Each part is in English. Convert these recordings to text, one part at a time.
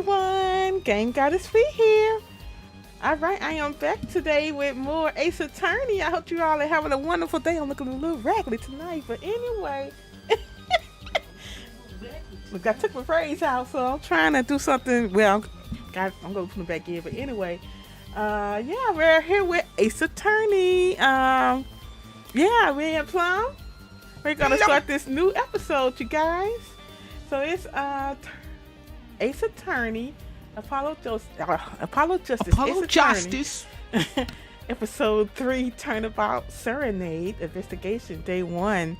everyone, GameGoddessFee here. Alright, I am back today with more Ace Attorney. I hope you all are having a wonderful day. I'm looking a little raggedy tonight, but anyway. Look, I took my braids out, so I'm trying to do something. Well, I'm going to put them back in, but anyway. Yeah, we're here with Ace Attorney. Yeah, me and Plum. We're going to start this new episode, you guys. So it's Ace Attorney, Apollo Justice. Episode 3, Turnabout, Serenade, Investigation, Day 1.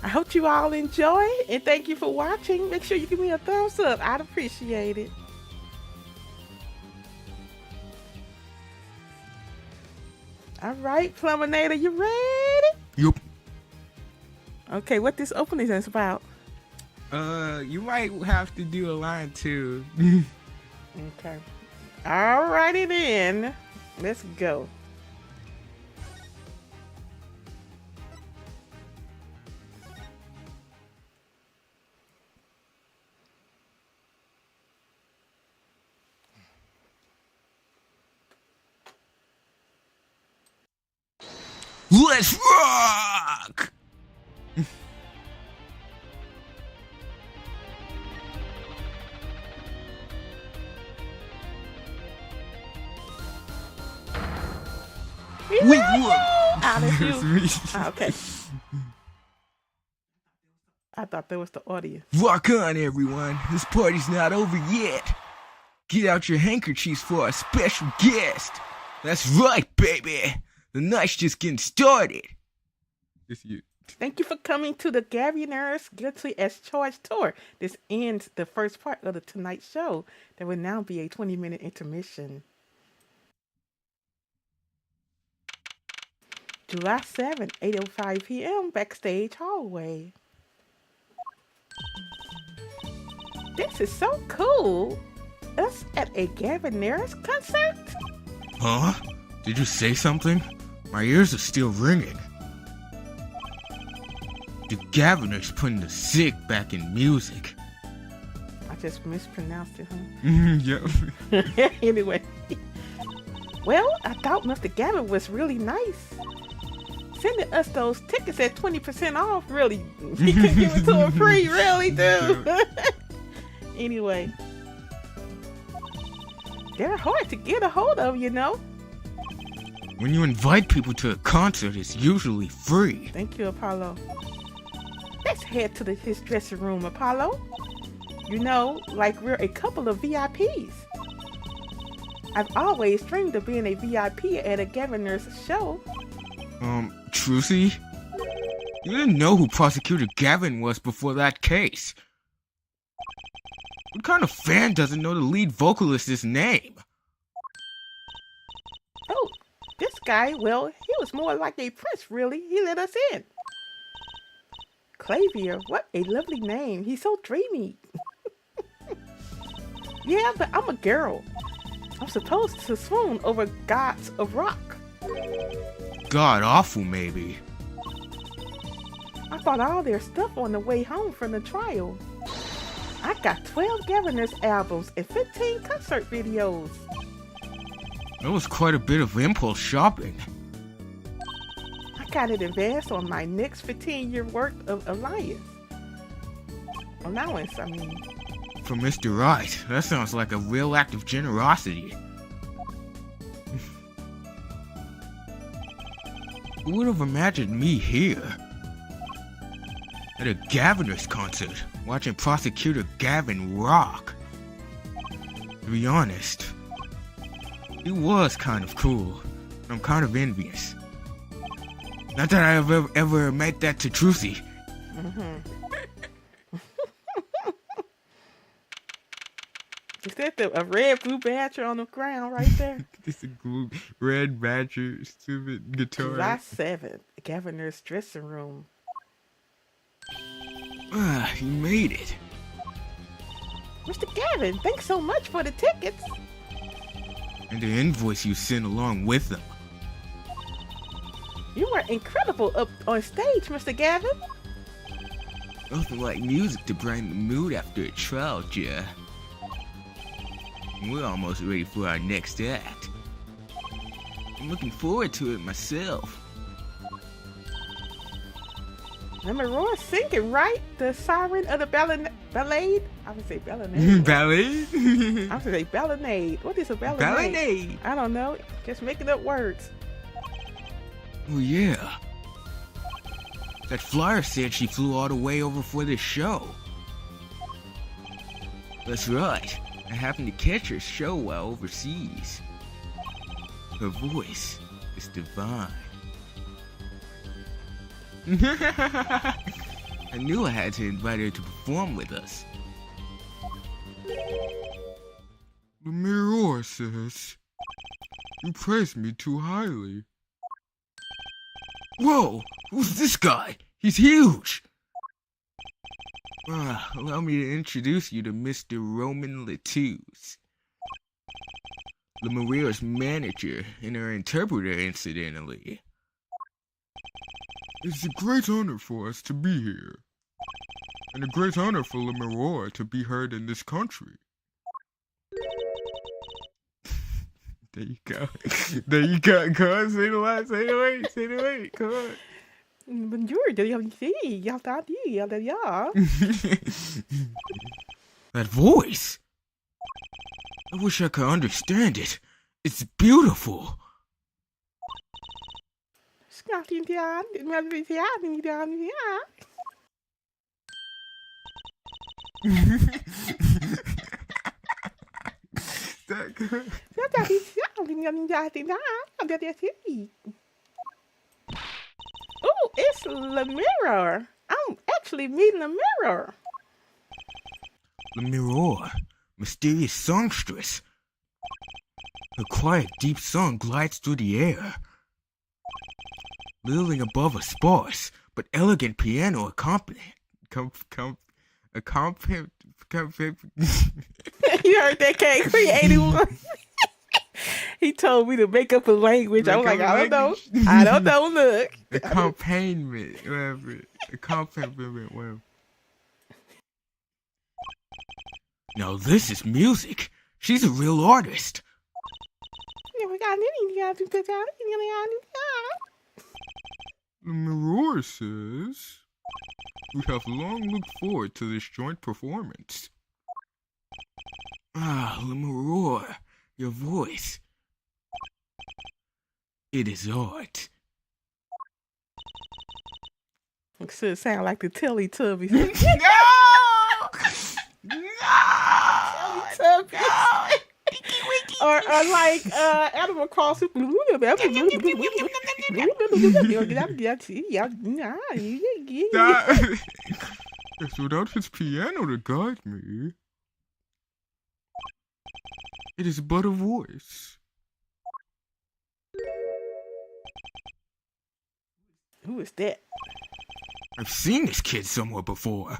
I hope you all enjoy, and thank you for watching. Make sure you give me a thumbs up. I'd appreciate it. All right, Pluminator, you ready? Yup. Okay, what this opening is about? You might have to do a line too. Okay. Alrighty then. Let's go. Let's rock! We won! That's you. Me. Okay. I thought that was the audience. Rock on, everyone. This party's not over yet. Get out your handkerchiefs for our special guest. That's right, baby. The night's just getting started. It's you. Thank you for coming to the Gaviners Guilty as Charged tour. This ends the first part of the Tonight Show. There will now be a 20-minute intermission. July 7th, 8:05 p.m. Backstage hallway. This is so cool. Us at a Gaviners concert? Huh? Did you say something? My ears are still ringing. The Gaviner's putting the sick back in music. I just mispronounced it, huh? Yep. Anyway. Well, I thought Mr. Gavin was really nice. Sending us those tickets at 20% off, really. He could give it to him free, really, dude. Anyway. They're hard to get a hold of, you know. When you invite people to a concert, it's usually free. Thank you, Apollo. Let's head to his dressing room, Apollo. You know, like we're a couple of VIPs. I've always dreamed of being a VIP at a Gaviner's show. Trucy? You didn't know who Prosecutor Gavin was before that case. What kind of fan doesn't know the lead vocalist's name? Oh, this guy, well, he was more like a prince, really. He let us in. Clavier, what a lovely name. He's so dreamy. Yeah, but I'm a girl. I'm supposed to swoon over gods of rock. God awful, maybe. I bought all their stuff on the way home from the trial. I got 12 Gaviners albums and 15 concert videos. That was quite a bit of impulse shopping. I got it advanced on my next 15-year worth of allowance, I mean. For Mr. Right, that sounds like a real act of generosity. Who would have imagined me here? At a Gaviner's concert, watching Prosecutor Gavin rock. To be honest, he was kind of cool. I'm kind of envious. Not that I've ever met that to Trucy. Is that a red blue badger on the ground right there? It's a blue, red badger, stupid guitar. July 7th, Gaviner's dressing room. Ah, you made it. Mr. Gavin, thanks so much for the tickets. And the invoice you sent along with them. You were incredible up on stage, Mr. Gavin. Nothing like music to brighten the mood after a trial, Jer. We're almost ready for our next act. I'm looking forward to it myself. Roar singing, right? The siren of the ballade? I would say ballanade. Ballet? I would say ballanade. What is a ballanade? Ballanade. I don't know. Just making up words. Oh yeah. That flyer said she flew all the way over for this show. That's right. I happened to catch her show while overseas. Her voice is divine. I knew I had to invite her to perform with us. The mirror says, you praise me too highly. Whoa! Who's this guy? He's huge! Allow me to introduce you to Mr. Roman Latus. Lemurier's manager and her interpreter, incidentally. It's a great honor for us to be here. And a great honor for Lemurier to be heard in this country. There you go. There you go. Come on, say the line, say the wait, say the wait. Come on. Bonjour, That voice! I wish I could understand it. It's beautiful. Oh, it's the mirror. I'm actually meeting the mirror. Lemurier, mysterious songstress. Her quiet, deep song glides through the air, lilting above a sparse but elegant piano accompaniment. You heard that, K381? He told me to make up a language. I was like, I don't know. I don't know. Look. Accompaniment, whatever. Accompaniment, whatever. Now this is music. She's a real artist. The mirror says, we have long looked forward to this joint performance. Ah, Lemurier, your voice. It is art. It should sound like the Teletubbies. No! Teletubbies. Or like Animal Crossing. It's without his piano to guide me. It is but a voice. Who is that? I've seen this kid somewhere before.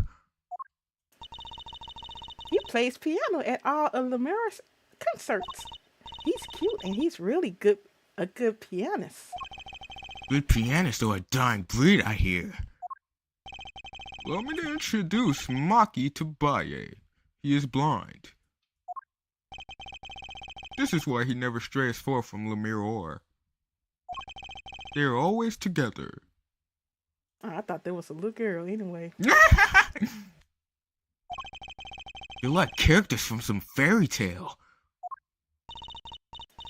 He plays piano at all of Lemurier's concerts. He's cute and he's really good, a good pianist. Good pianists are a dying breed, I hear. Allow me to introduce Maki Tabaye. He is blind. This is why he never strays far from Lemurier. They are always together. Oh, I thought there was a little girl anyway. You're like characters from some fairy tale.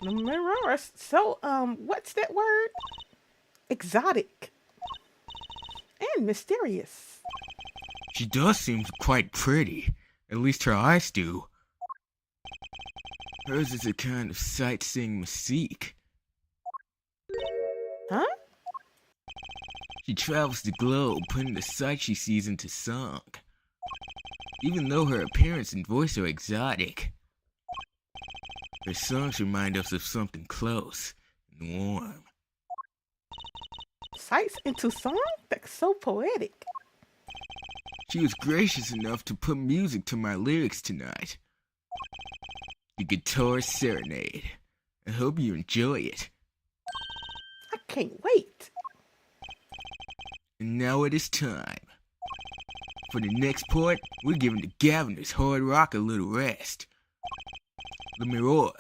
Lemurier, so what's that word? Exotic and mysterious. She does seem quite pretty. At least her eyes do. Hers is a kind of sightseeing mystique. Huh? She travels the globe, putting the sight she sees into song. Even though her appearance and voice are exotic, her songs remind us of something close and warm. Sights into song? That's so poetic. She was gracious enough to put music to my lyrics tonight. The guitar Serenade. I hope you enjoy it. I can't wait. And now it is time. For the next part, we're giving the Gaviners hard rock a little rest. Lemuroy,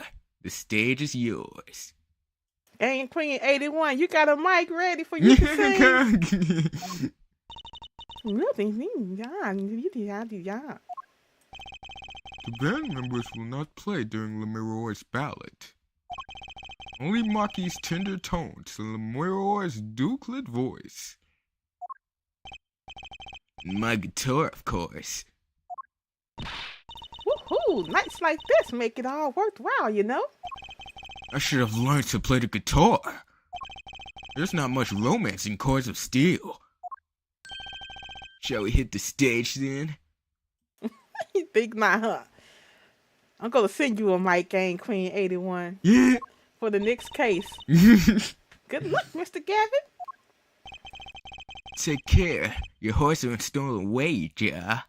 the stage is yours. Game Queen 81, you got a mic ready for you to sing? The band members will not play during Lemuroy's ballad. Only Maki's tender tones and Lemuroy's dukelet voice. My guitar, of course. Woohoo! Nights like this make it all worthwhile, you know? I should have learned to play the guitar. There's not much romance in Chords of Steel. Shall we hit the stage then? You think not, huh? I'm gonna send you a mic, Game Queen 81. Yeah. For the next case. Good luck, Mr. Gavin. Take care. Your horse ain't stolen away, ja.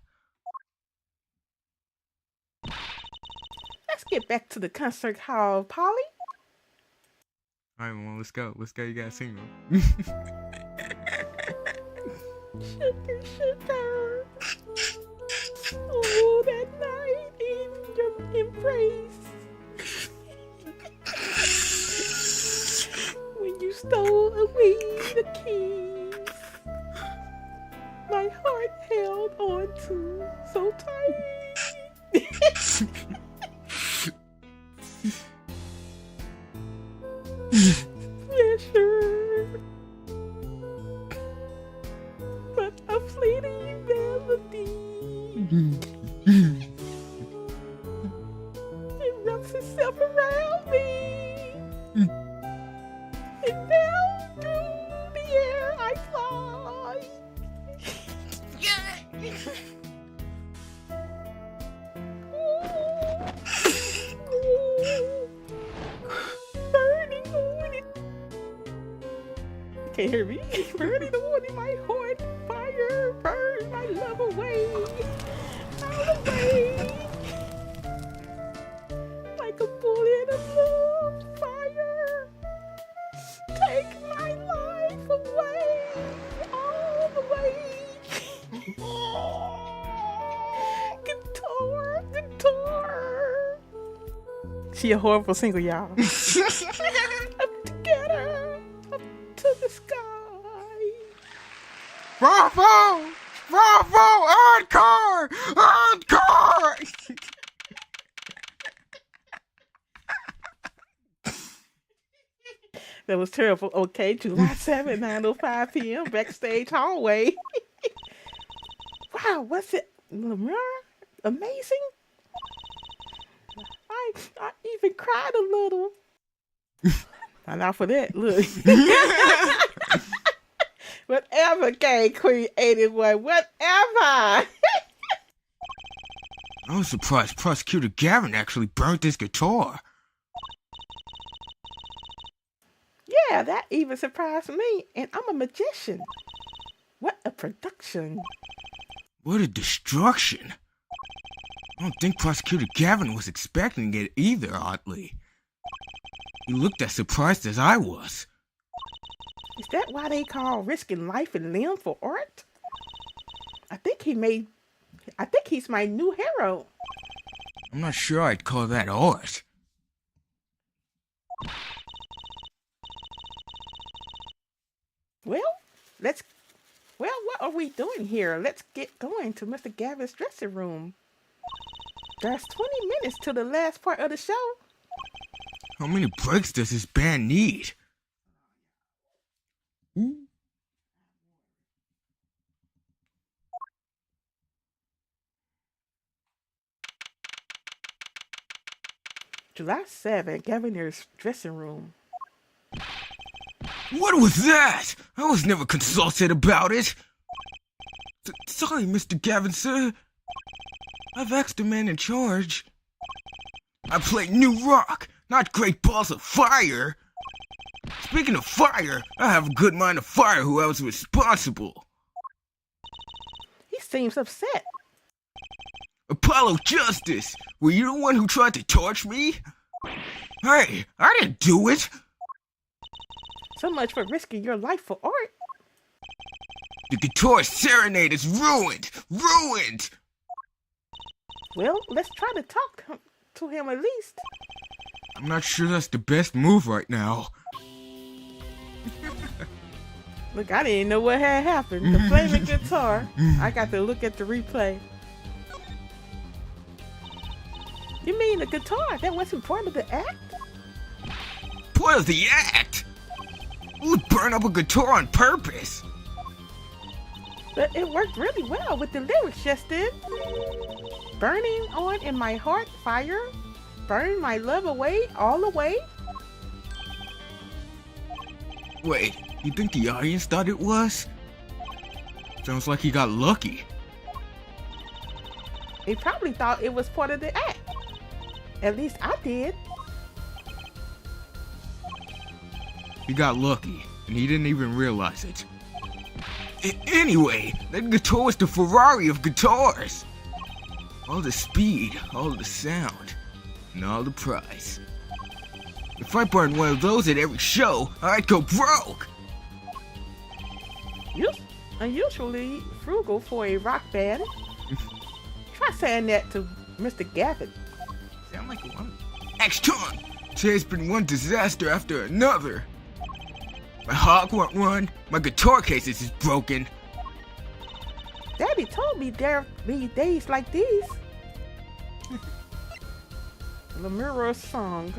Let's get back to the concert hall, Polly. Alright, Mom, let's go. Let's go. You gotta sing them. Sugar, sugar. Oh, that night in your embrace. When you stole away the keys, my heart held on to so tight. Pleasure, but a fleeting melody. It wraps itself around me, and down through the air I fly. Burning on it. Can't hear me. Burning on in my heart, fire, burn my love away, all away. Like a bullet of love, fire. Take my life away, all the way. Guitar, guitar. She a horrible single, y'all. Up together, up to the sky. Bravo! Bravo! Encore! Encore! That was terrible. Okay, July 7th, 9:05 p.m. Backstage hallway. Wow, what's it? Lemur? Amazing. I even cried a little. Not for that. Look. Whatever, Game Queen 81. Whatever. I was surprised Prosecutor Gavin actually burnt his guitar. Yeah, that even surprised me. And I'm a magician. What a production. What a destruction. I don't think Prosecutor Gavin was expecting it either, oddly. He looked as surprised as I was. Is that why they call risking life and limb for art? I think he's my new hero. I'm not sure I'd call that art. Well, what are we doing here? Let's get going to Mr. Gavin's dressing room. There's 20 minutes to the last part of the show. How many breaks does this band need? July 7th, Governor's dressing room. What was that? I was never consulted about it. Sorry, Mr. Gavin, sir. I've asked the man in charge. I play new rock, not great balls of fire. Speaking of fire, I have a good mind to fire whoever's responsible. He seems upset. Apollo Justice, were you the one who tried to torch me? Hey, I didn't do it. So much for risking your life for art. The guitar Serenade is ruined! Ruined! Well, let's try to talk to him at least. I'm not sure that's the best move right now. Look, I didn't know what had happened. The flaming guitar. I got to look at the replay. You mean the guitar? That wasn't part of the act? Part of the act? Who would burn up a guitar on purpose? But it worked really well with the lyrics, just did. Burning on in my heart, fire. Burn my love away, all away. Wait, you think the audience thought it was? Sounds like he got lucky. They probably thought it was part of the act. At least I did. He got lucky, and he didn't even realize it. Anyway, that guitar was the Ferrari of guitars. All the speed, all the sound, and all the price. If I burned one of those at every show, I'd go broke. Unusually frugal for a rock band. Try saying that to Mr. Gavin. Sound like one. X-Ton! Today's been one disaster after another. My hog won't run, my guitar cases is broken. Daddy told me there'd be days like these. Lemura's song.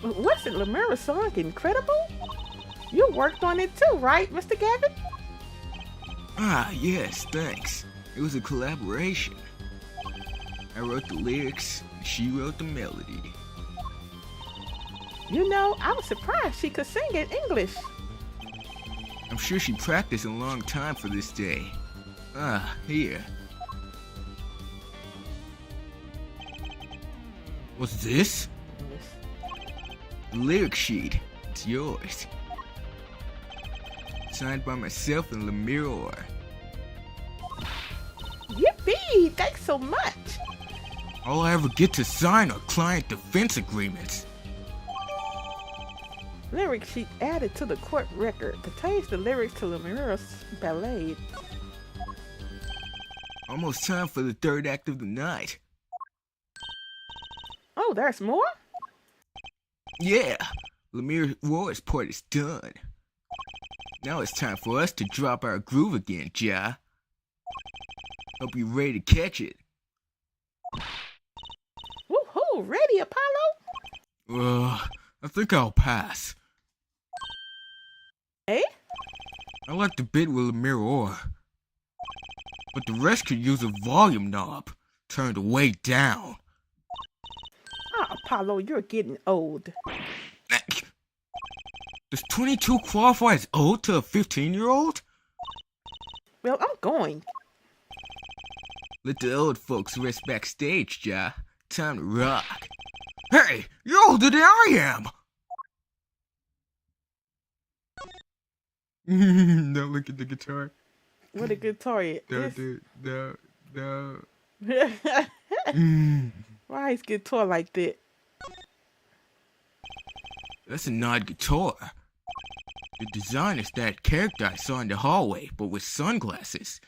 Wasn't Lemura's song incredible? You worked on it too, right, Mr. Gavin? Ah, yes, thanks. It was a collaboration. I wrote the lyrics, and she wrote the melody. You know, I was surprised she could sing in English. I'm sure she practiced a long time for this day. Ah, here. What's this? The lyric sheet. It's yours. Signed by myself and Lemure. Yippee! Thanks so much. All I ever get to sign are client defense agreements. Lyric sheet added to the court record contains the lyrics to Lemura's ballad. Almost time for the third act of the night. Oh, there's more? Yeah, Lemure's part is done. Now it's time for us to drop our groove again, Ja. Hope you're ready to catch it. Woohoo! Ready, Apollo? I think I'll pass. Eh? I like the bit with Lemure, but the rest could use a volume knob turned way down. Ah, Apollo, you're getting old. Does 22 qualify as old to a 15-year-old? Well, I'm going. Let the old folks rest backstage, Ja. Time to rock. Hey, you're older than I am! Don't look at the guitar. What a guitar it No. Why is guitar like that? That's an odd guitar. The design is that character I saw in the hallway, but with sunglasses.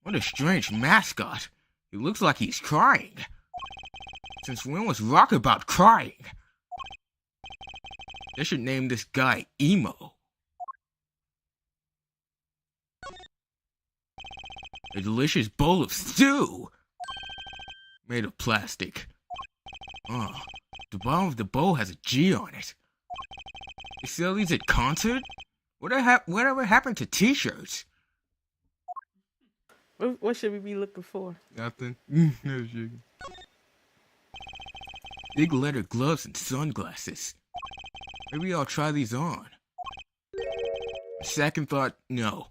What a strange mascot. He looks like he's crying. Since when was rock about crying? They should name this guy Emo. A delicious bowl of stew! Made of plastic. Oh, the bottom of the bowl has a G on it. They sell these at concert? Whatever happened to t-shirts? What should we be looking for? Nothing. No sugar. Big leather gloves and sunglasses. Maybe I'll try these on. Second thought, no.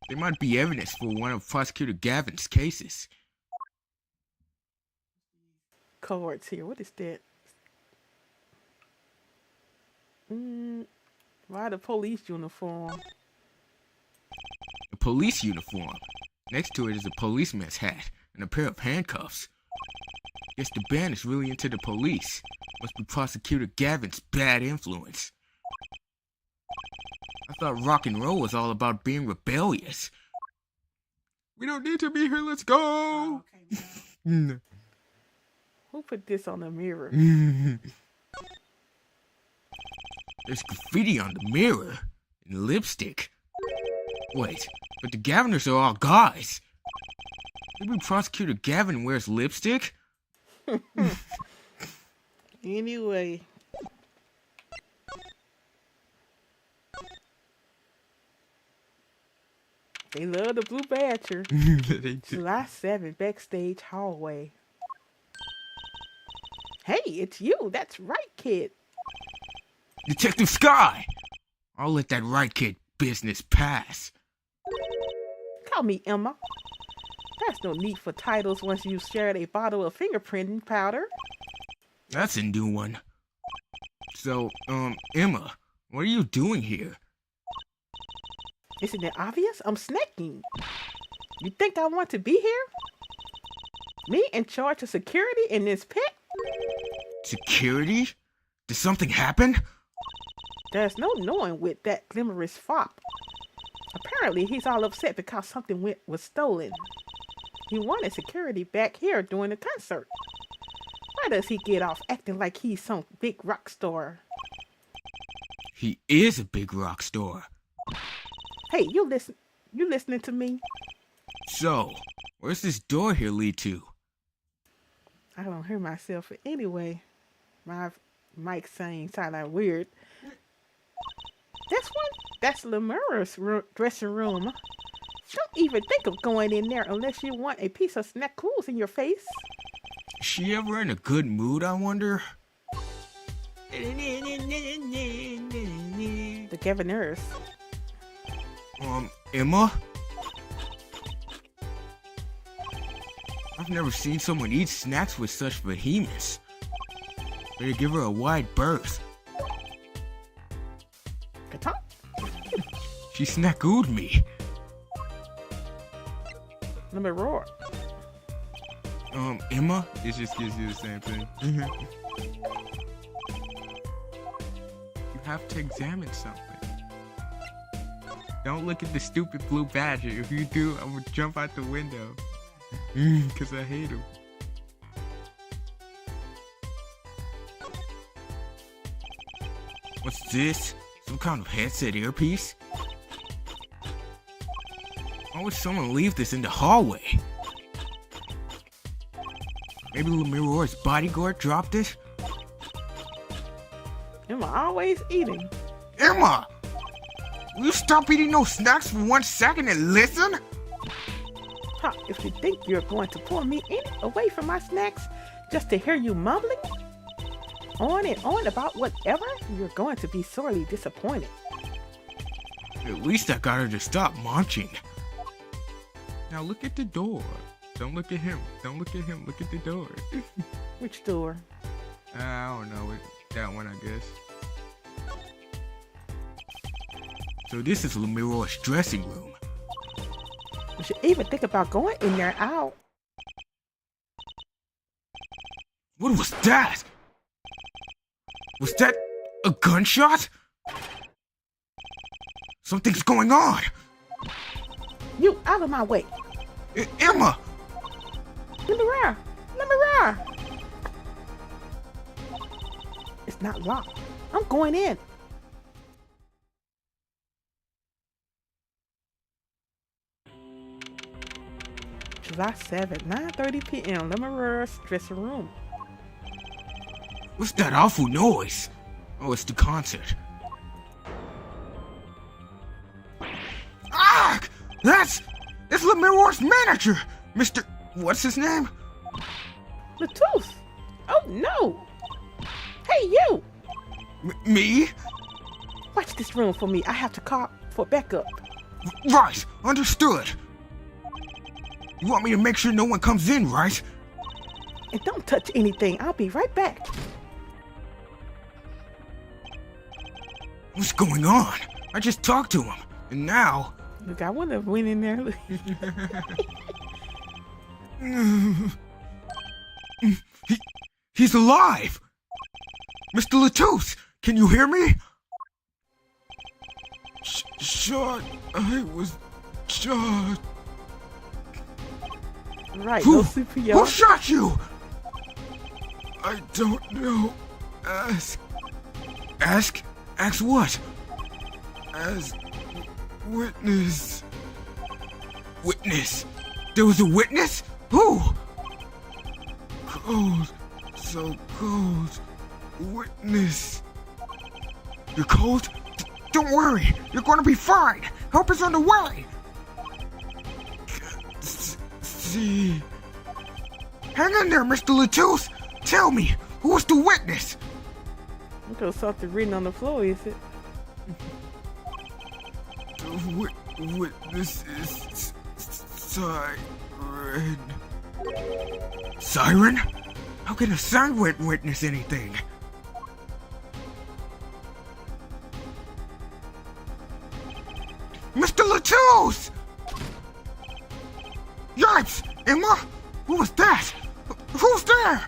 They might be evidence for one of Prosecutor Gavin's cases. Cards here. What is that? Why the police uniform? A police uniform. Next to it is a policeman's hat and a pair of handcuffs. Guess the band is really into the police. Must be Prosecutor Gavin's bad influence. I thought rock and roll was all about being rebellious. We don't need to be here, let's go! Oh, okay, No. Who put this on the mirror? There's graffiti on the mirror and lipstick. Wait, but the Gaviners are all guys. Maybe Prosecutor Gavin wears lipstick? Anyway. They love the Blue Badger. They do. July 7th, backstage hallway. Hey, it's you. That's right, kid. Detective Sky! I'll let that right kid business pass. Call me Emma. There's no need for titles once you've shared a bottle of fingerprinting powder. That's a new one. So, Emma, what are you doing here? Isn't it obvious? I'm snacking. You think I want to be here? Me in charge of security in this pit? Security? Did something happen? There's no knowing with that glimmerous fop. Apparently, he's all upset because something was stolen. He wanted security back here during the concert. Why does he get off acting like he's some big rock star? He is a big rock star. Hey, you listening to me? So, where's this door here lead to? I don't hear myself anyway. My mic saying sound like weird. This one? That's Lemura's dressing room. Don't even think of going in there unless you want a piece of snack clues in your face. Is she ever in a good mood, I wonder? The Gaviners. Emma? I've never seen someone eat snacks with such vehemence. Better give her a wide berth. Ka-tunk. She snackooed me. Let me roar. Emma? It just gives you the same thing. You have to examine something. Don't look at the stupid blue badger. If you do, I will jump out the window. Because I hate him. What's this? Some kind of headset earpiece? Why would someone leave this in the hallway? Maybe Lemiroir's bodyguard dropped it? Am I always eating? Emma! Will you stop eating those snacks for 1 second and listen? Ha, if you think you're going to pull me in away from my snacks just to hear you mumbling on and on about whatever, you're going to be sorely disappointed. At least I got her to stop munching. Now look at the door. Don't look at him. Don't look at him. Look at the door. Which door? I don't know. That one, I guess. So this is Lemiroir's dressing room. You should even think about going in there out. What was that? Was that a gunshot? Something's going on. You out of my way. Emma! Let me roar. Let me roar. It's not locked. I'm going in. July 7th, 9:30 p.m. Lemurer's dressing room. What's that awful noise? Oh, it's the concert. Ah! It's Lemiroir's manager! Mr. What's his name? Latouche! Oh no! Hey you! Me? Watch this room for me. I have to call for backup. Right, understood. You want me to make sure no one comes in, right? And don't touch anything. I'll be right back. What's going on? I just talked to him, and now... Look, I wouldn't have went in there. He's alive! Mr. Latouche, can you hear me? Shot. I was shot. Right, no CPR. Who shot you? I don't know. Ask. Ask? Ask what? As witness. Witness? There was a witness? Who? Cold. So cold. Witness. You're cold? Don't worry. You're gonna be fine. Help is on the way. See. Hang in there, Mr. Latouche. Tell me, who was the witness? Look at something written on the floor, is it? The witness is Siren. Siren? How can a siren witness anything? Mr. Latouche! Yipes! Emma? Who was that? Who's there?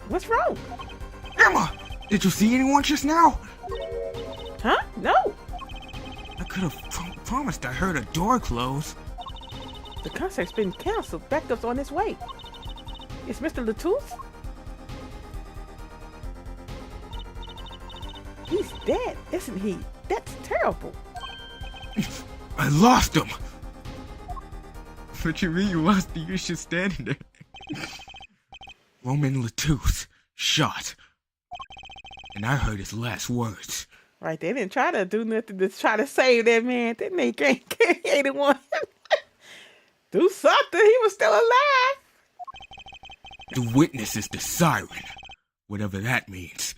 What's wrong? Emma! Did you see anyone just now? Huh? No. I could have promised I heard a door close. The concert's been canceled. Backup's on its way. It's Mr. Latouche? He's dead, isn't he? That's terrible. I lost him! What you mean you lost the issue standing there? Roman Latouche, shot. And I heard his last words. Right, they didn't try to do nothing to try to save that man. That man ain't the one. Do something, he was still alive. The witness is the siren, whatever that means.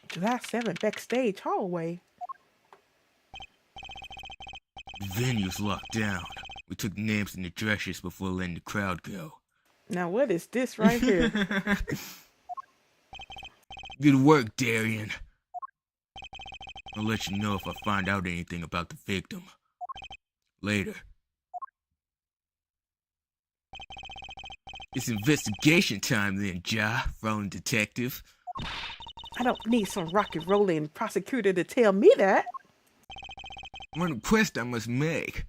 July 7th, backstage hallway. The venue's locked down. We took names and addresses before letting the crowd go. Now what is this right here? Good work, Darian. I'll let you know if I find out anything about the victim. Later. It's investigation time then, Ja, Rowan Detective. I don't need some rocket rolling prosecutor to tell me that. One request I must make.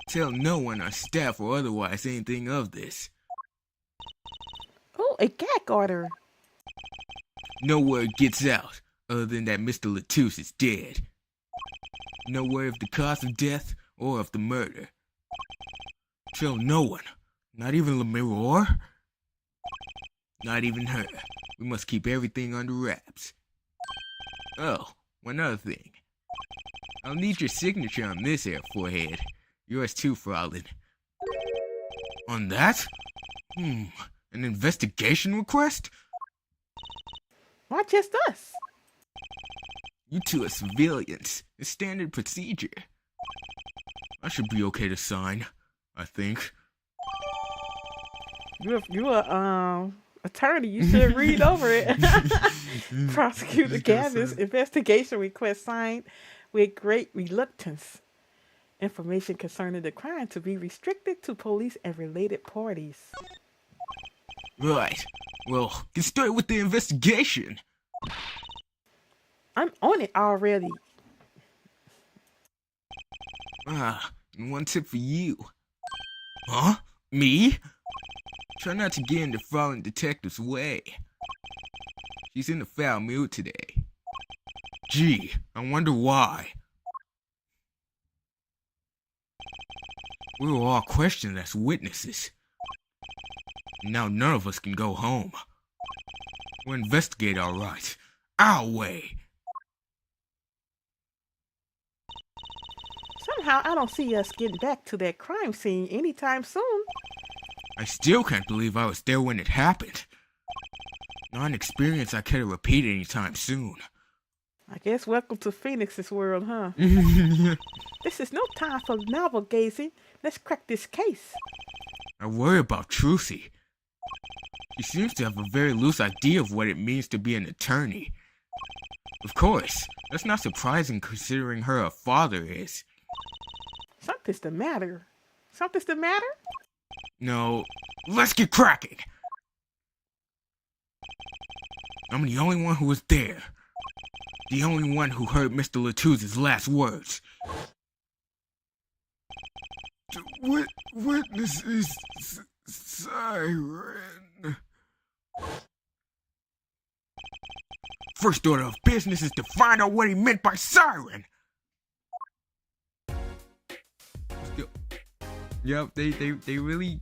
Tell no one on staff or otherwise anything of this. Oh, a gag order. No word gets out, other than that Mr. Latouche is dead. No word of the cause of death or of the murder. Tell no one, not even Le Mirror. Not even her. We must keep everything under wraps. Oh, one other thing. I'll need your signature on this here forehead. Yours too, Frolin. On that? An investigation request? Why just us? You two are civilians. It's standard procedure. I should be okay to sign, I think. You're a attorney. You should read over it. Prosecutor Gavin's investigation request signed with great reluctance. Information concerning the crime to be restricted to police and related parties. Right. Well, get started with the investigation. I'm on it already. And one tip for you. Huh? Me? Try not to get in the fallen detective's way. She's in a foul mood today. Gee, I wonder why. We were all questioned as witnesses. Now none of us can go home. We'll investigate all right. Our way. Somehow I don't see us getting back to that crime scene anytime soon. I still can't believe I was there when it happened. Not an experience I care to repeat anytime soon. I guess welcome to Phoenix's world, huh? This is no time for novel gazing. Let's crack this case. I worry about Trucy. She seems to have a very loose idea of what it means to be an attorney. Of course, that's not surprising considering her father is. Something's the matter. Something's the matter? No, let's get cracking. I'm the only one who was there. The only one who heard Mr. Latouche's last words. The Witness is Siren. First order of business is to find out what he meant by siren. Yep, they really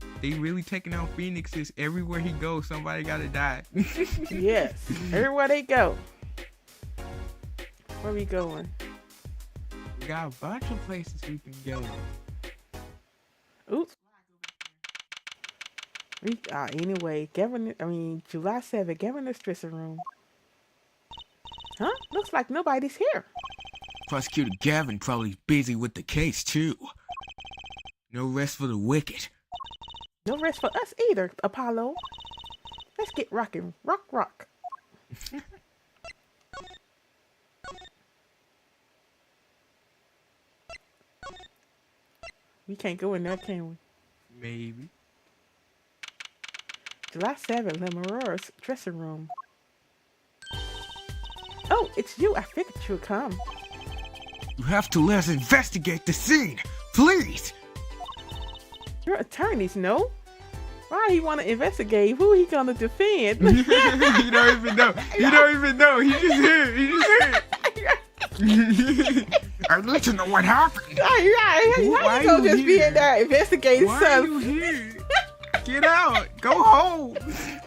taking out Phoenixes everywhere he goes. Somebody gotta die. Yes, everywhere they go. Where we going? We got a bunch of places we can go. Oops. Anyway, July 7th, Governor's dressing room. Huh? Looks like nobody's here. Prosecutor Gavin probably busy with the case too. No rest for the wicked. No rest for us either, Apollo. Let's get rocking. Rock. We can't go in there, can we? Maybe. July 7th, Lemurer's dressing room. Oh, it's you. I figured you'd come. You have to let us investigate the scene, please. Your attorneys know. Why he want to investigate? Who he gonna defend? You don't even know. You don't even know. He just here. I need to know what happened. Right. How you gonna just be in there investigating Why stuff? are you here? Get out. Go home.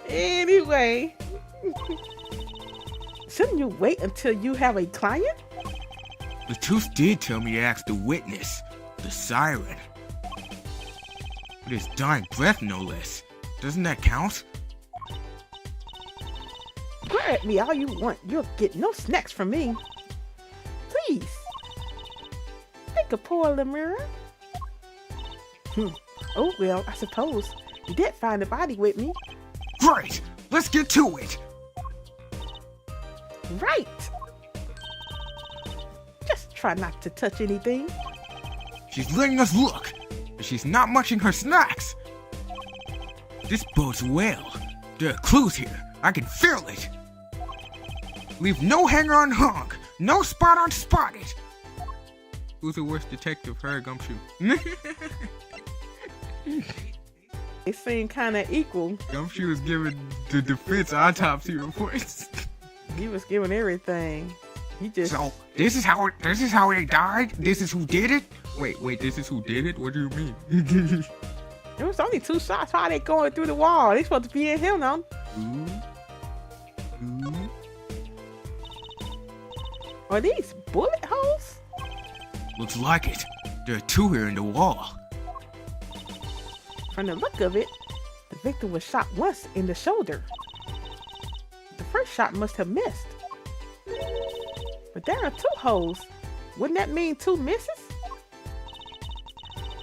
Anyway. Shouldn't you wait until you have a client? The truth did tell me to ask the witness, the siren. With his dying breath, no less. Doesn't that count? Glare at me all you want. You'll get no snacks from me. Please. Take a pour, Lemur. Oh, well, I suppose you did find the body with me. Great! Let's get to it! Right. Just try not to touch anything. She's letting us look, but she's not munching her snacks. This bodes well. There are clues here. I can feel it. Leave no hanger unhung, no spot unspotted. Who's the worst detective, her or Gumshoe? They seem kind of equal. Gumshoe was giving the defense autopsy reports. He was giving everything. He just. So this is how they died. This is who did it. Wait. This is who did it. What do you mean? There was only 2 shots. How are they going through the wall? They supposed to be in him now. Ooh. Are these bullet holes? Looks like it. There are 2 here in the wall. From the look of it, the victim was shot once in the shoulder. The first shot must have missed. But there are 2 holes. Wouldn't that mean 2 misses?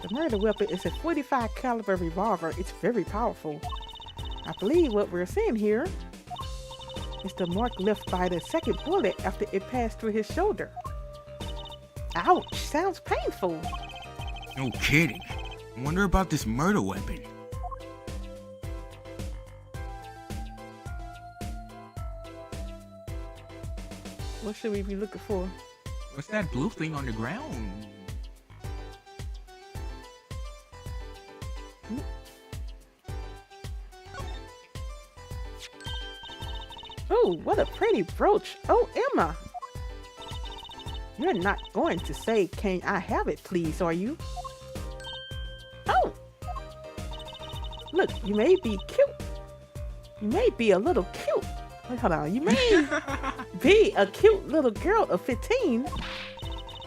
The murder weapon is a .45 caliber revolver. It's very powerful. I believe what we're seeing here is the mark left by the second bullet after it passed through his shoulder. Ouch, sounds painful. No kidding. I wonder about this murder weapon. What should we be looking for? What's that blue thing on the ground? Oh, what a pretty brooch. Oh, Emma. You're not going to say, "Can I have it, please," are you? Oh. Look, you may be cute. You may be a little cute. Wait, hold on. You may be a cute little girl of 15,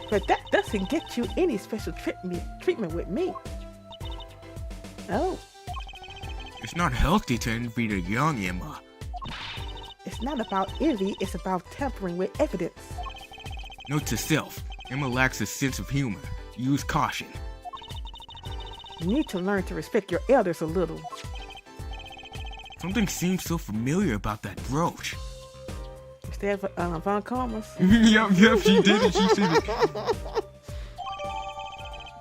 but that doesn't get you any special treatment with me. Oh. It's not healthy to envy the young, Emma. It's not about envy, it's about tampering with evidence. Note to self, Emma lacks a sense of humor. Use caution. You need to learn to respect your elders a little. Something seems so familiar about that brooch. Is that Von Karma's? Yep, she did it, she said it.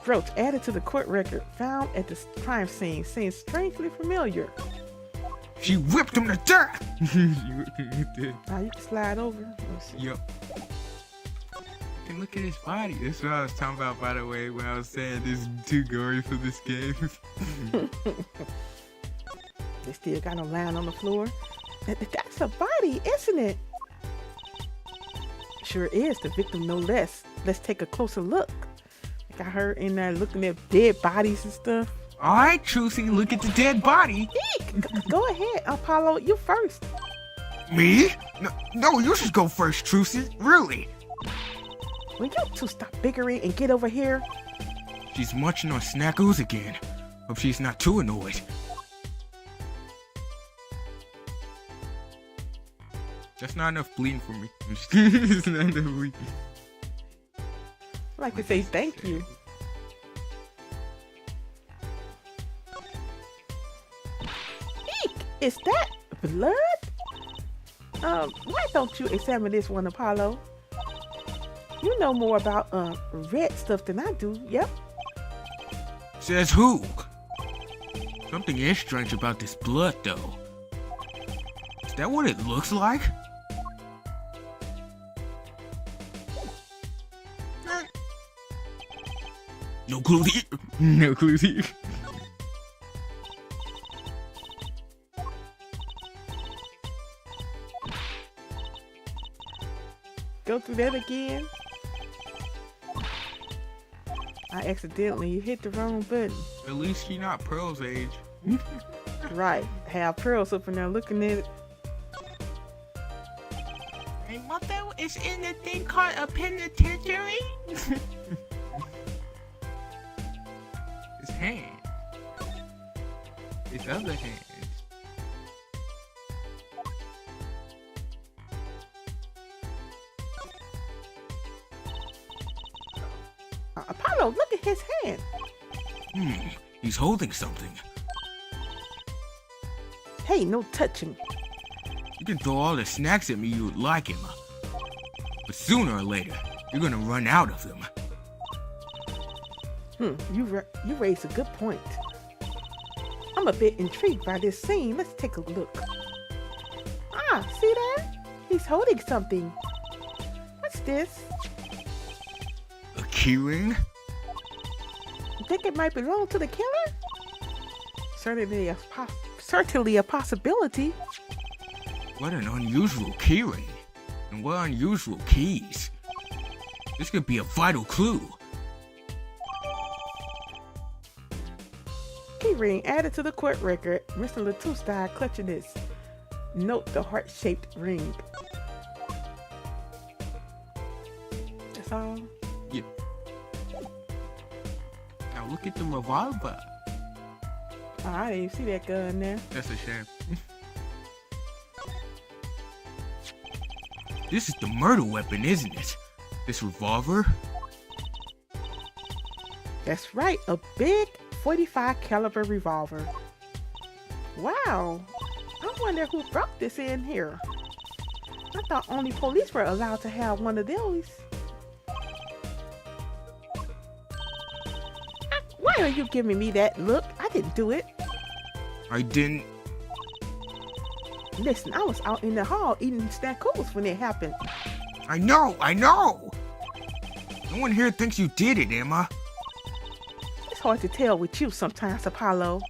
Brooch added to the court record found at the crime scene seems strangely familiar. She whipped him to death! Now you can slide over. Let's see. Yep. can look at his body. That's what I was talking about, by the way, when I was saying this is too gory for this game. They still got him lying on the floor. That's a body, isn't it? Sure is. The victim, no less. Let's take a closer look. I got her in there looking at dead bodies and stuff. All right, Trucy, look at the dead body. Eek! Go ahead, Apollo. You first. Me? No, you should go first, Trucy. Really? Will you two stop bickering and get over here? She's munching on snackos again. Hope she's not too annoyed. That's not enough bleeding for me. It's not enough bleeding. I'd like to say thank you. Eek! Is that blood? Why don't you examine this one, Apollo? You know more about red stuff than I do. Yep. Says who? Something is strange about this blood, though. Is that what it looks like? No clue here. No clues here. Go through that again. I accidentally hit the wrong button. At least she not Pearl's age. Right. Have Pearls up in there looking at it. And mother is in a thing called a penitentiary? His hand. His other hand. Apollo, look at his hand. He's holding something. Hey, no touching. You can throw all the snacks at me you would like, Emma. But sooner or later, you're gonna run out of them. You raised a good point. I'm a bit intrigued by this scene. Let's take a look. Ah, see that? He's holding something. What's this? A keyring? You think it might belong to the killer? Certainly a possibility. What an unusual keyring. And what unusual keys. This could be a vital clue. Keyring added to the court record. Mr. Latouche died clutching his. Note the heart-shaped ring. That's all. Yeah. Now look at the revolver. Oh, I didn't even see that gun there. That's a shame. This is the murder weapon, isn't it? This revolver? That's right, a big 45 caliber revolver. Wow, I wonder who brought this in here. I thought only police were allowed to have one of those. Why are you giving me that look? I didn't do it. I didn't. Listen, I was out in the hall eating snackos when it happened. I know! No one here thinks you did it, Emma. It's hard to tell with you sometimes, Apollo.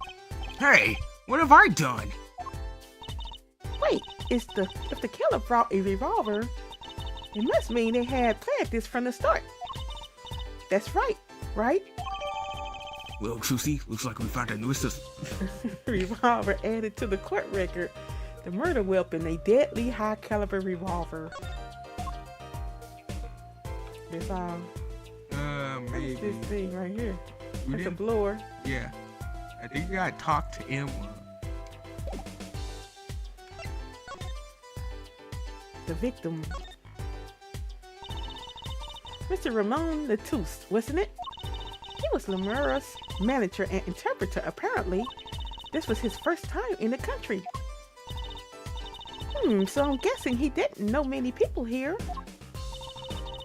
Hey, what have I done? Wait, if the killer brought a revolver, it must mean they had planned this from the start. That's right? Well, Trucy, looks like we found a new system. Revolver added to the court record. The murder weapon, a deadly high caliber revolver. That's all. Maybe. What's this thing right here? You It's a didn't- blower. Yeah. I think you gotta talk to Emma. The victim. Mr. Ramon Latouche, wasn't it? He was Lemura's manager and interpreter, apparently. This was his first time in the country. So I'm guessing he didn't know many people here.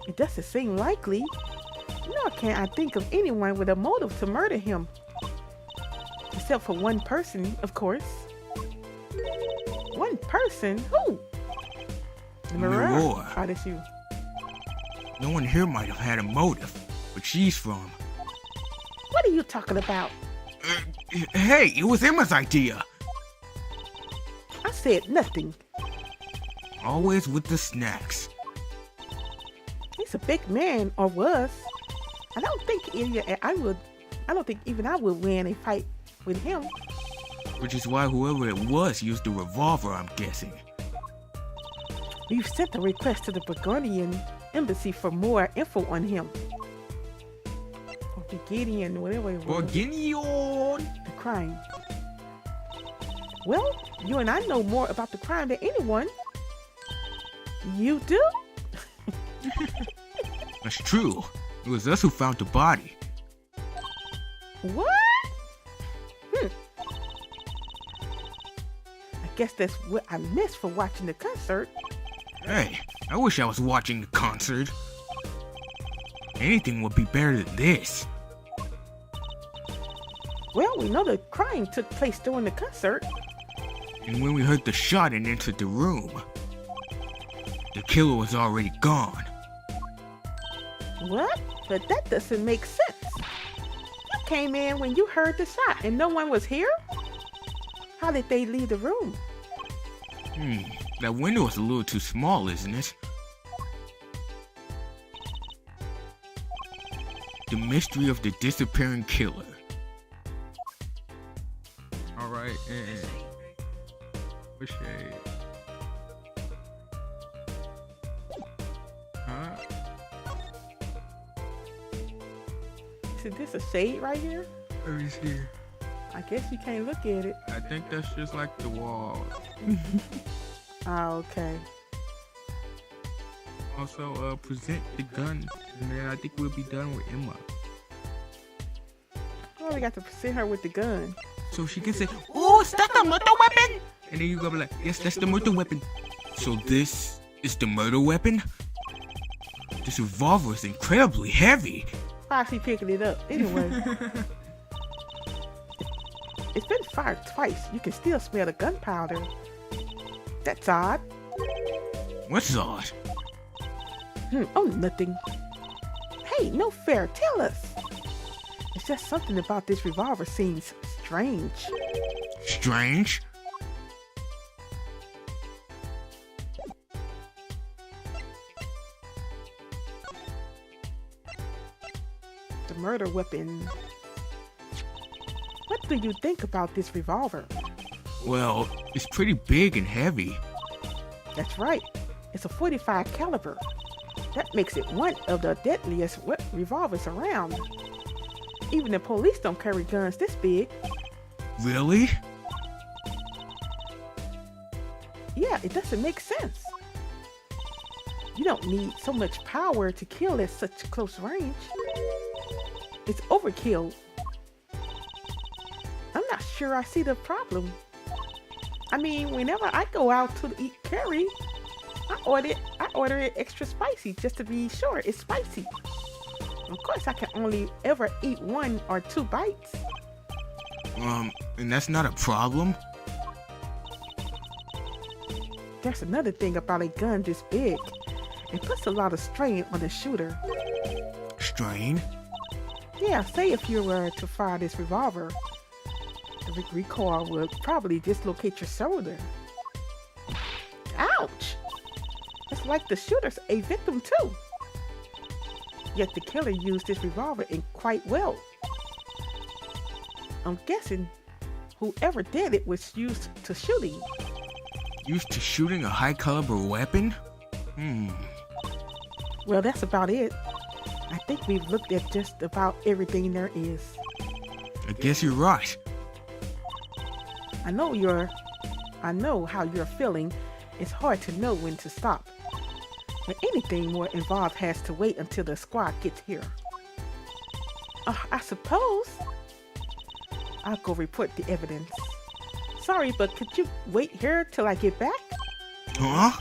It doesn't seem likely. Nor can I think of anyone with a motive to murder him. Except for one person, of course. One person? Who? Mirror. Oh, that's you. No one here might have had a motive, but she's from. What are you talking about? Hey, it was Emma's idea. I said nothing. Always with the snacks. He's a big man, or was. I don't think even I would win a fight with him. Which is why whoever it was used a revolver, I'm guessing. We've sent a request to the Burgundian embassy for more info on him. Or Gideon, whatever it was. Burgundian! The crime. Well, you and I know more about the crime than anyone. You do? That's true. It was us who found the body. What? I guess that's what I missed for watching the concert. Hey, I wish I was watching the concert. Anything would be better than this. Well, we know the crime took place during the concert. And when we heard the shot and entered the room, the killer was already gone. What? But that doesn't make sense. You came in when you heard the shot and no one was here? How did they leave the room? That window is a little too small, isn't it? The mystery of the disappearing killer. Alright, Which shade? Huh? Is this a shade right here? Let me see. I guess you can't look at it. I think that's just like the wall. Ah, okay. Also, present the gun, and then I think we'll be done with Emma. Oh, we got to present her with the gun. So she can say, "Oh, is that the murder weapon?" And then you go be like, "Yes, that's the murder weapon." So this is the murder weapon? This revolver is incredibly heavy. Why is he picking it up? Anyway. It's been fired twice. You can still smell the gunpowder. That's odd. What's odd? Oh, nothing. Hey, no fair. Tell us. It's just something about this revolver seems strange. Strange? The murder weapon. What do you think about this revolver? Well, it's pretty big and heavy. That's right. It's a .45 caliber. That makes it one of the deadliest revolvers around. Even the police don't carry guns this big. Really? Yeah, it doesn't make sense. You don't need so much power to kill at such close range. It's overkill. I'm not sure I see the problem. I mean, whenever I go out to eat curry, I order it extra spicy just to be sure it's spicy. Of course, I can only ever eat 1 or 2 bites. And that's not a problem? There's another thing about a gun this big. It puts a lot of strain on the shooter. Strain? Yeah, say if you were to fire this revolver, the recoil would probably dislocate your shoulder. Ouch! It's like the shooter's a victim too. Yet the killer used this revolver in quite well. I'm guessing whoever did it was used to shooting. Used to shooting a high caliber weapon? Well, that's about it. I think we've looked at just about everything there is. I guess you're right. I know how you're feeling. It's hard to know when to stop. But anything more involved has to wait until the squad gets here. I suppose I'll go report the evidence. Sorry, but could you wait here till I get back? Huh?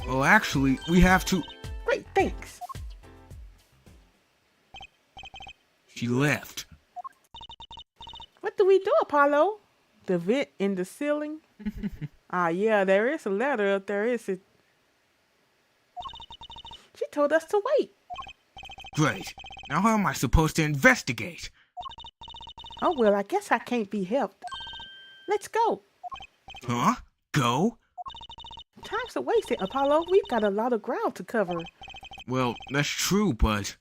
Well, actually, we have to... Great, thanks. She left. What do we do, Apollo? The vent in the ceiling? Yeah, there is a ladder up there, is it? She told us to wait. Great. Now how am I supposed to investigate? Oh, well, I guess I can't be helped. Let's go. Huh? Go? Time's a wasted, Apollo. We've got a lot of ground to cover. Well, that's true, but...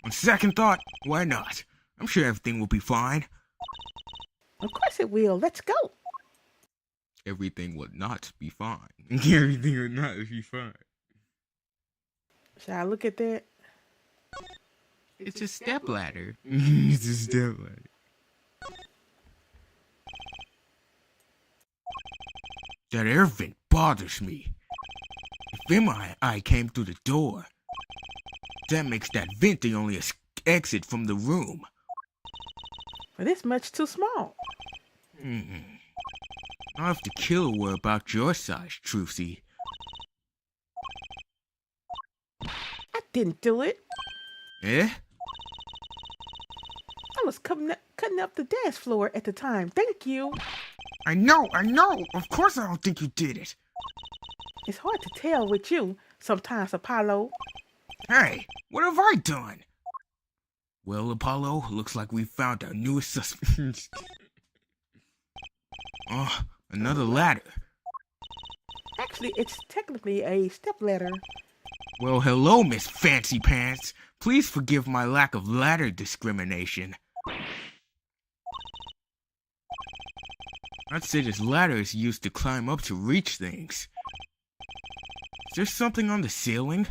on second thought, why not? I'm sure everything will be fine. Of course it will. Let's go. Everything will not be fine. Everything will not be fine. Shall I look at that? It's a stepladder. It's a stepladder. That air vent bothers me. If MI came through the door, that makes that vent the only exit from the room. But it's much too small. Not if the killer were about your size, Trucy. I didn't do it. Eh? I was cutting up the dance floor at the time. Thank you. I know. Of course I don't think you did it. It's hard to tell with you sometimes, Apollo. Hey, what have I done? Well, Apollo, looks like we found our newest suspect. Oh, another ladder. Actually, it's technically a stepladder. Well, hello, Miss Fancy Pants. Please forgive my lack of ladder discrimination. I'd say this ladder is used to climb up to reach things. Is there something on the ceiling?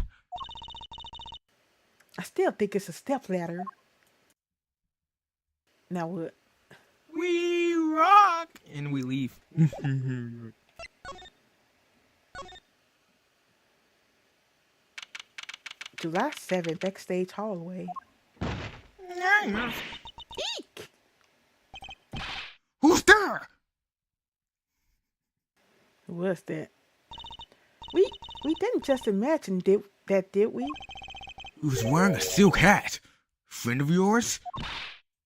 I still think it's a stepladder. Now what? We rock! And we leave. July 7th, backstage hallway. Eek! Who's there? Who was that? We didn't just imagine that, did we? He was wearing a silk hat. Friend of yours?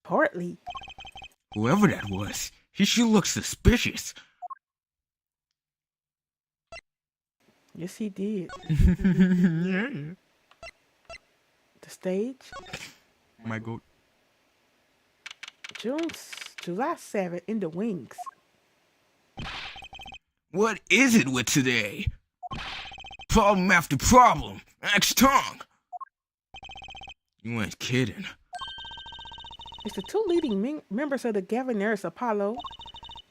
Partly. Whoever that was, he sure looks suspicious. Yes, he did. Yeah. The stage. My goat. July 7th in the wings. What is it with today? Problem after problem. Axe tongue. You ain't kidding. It's the two leading members of the Governors, Apollo.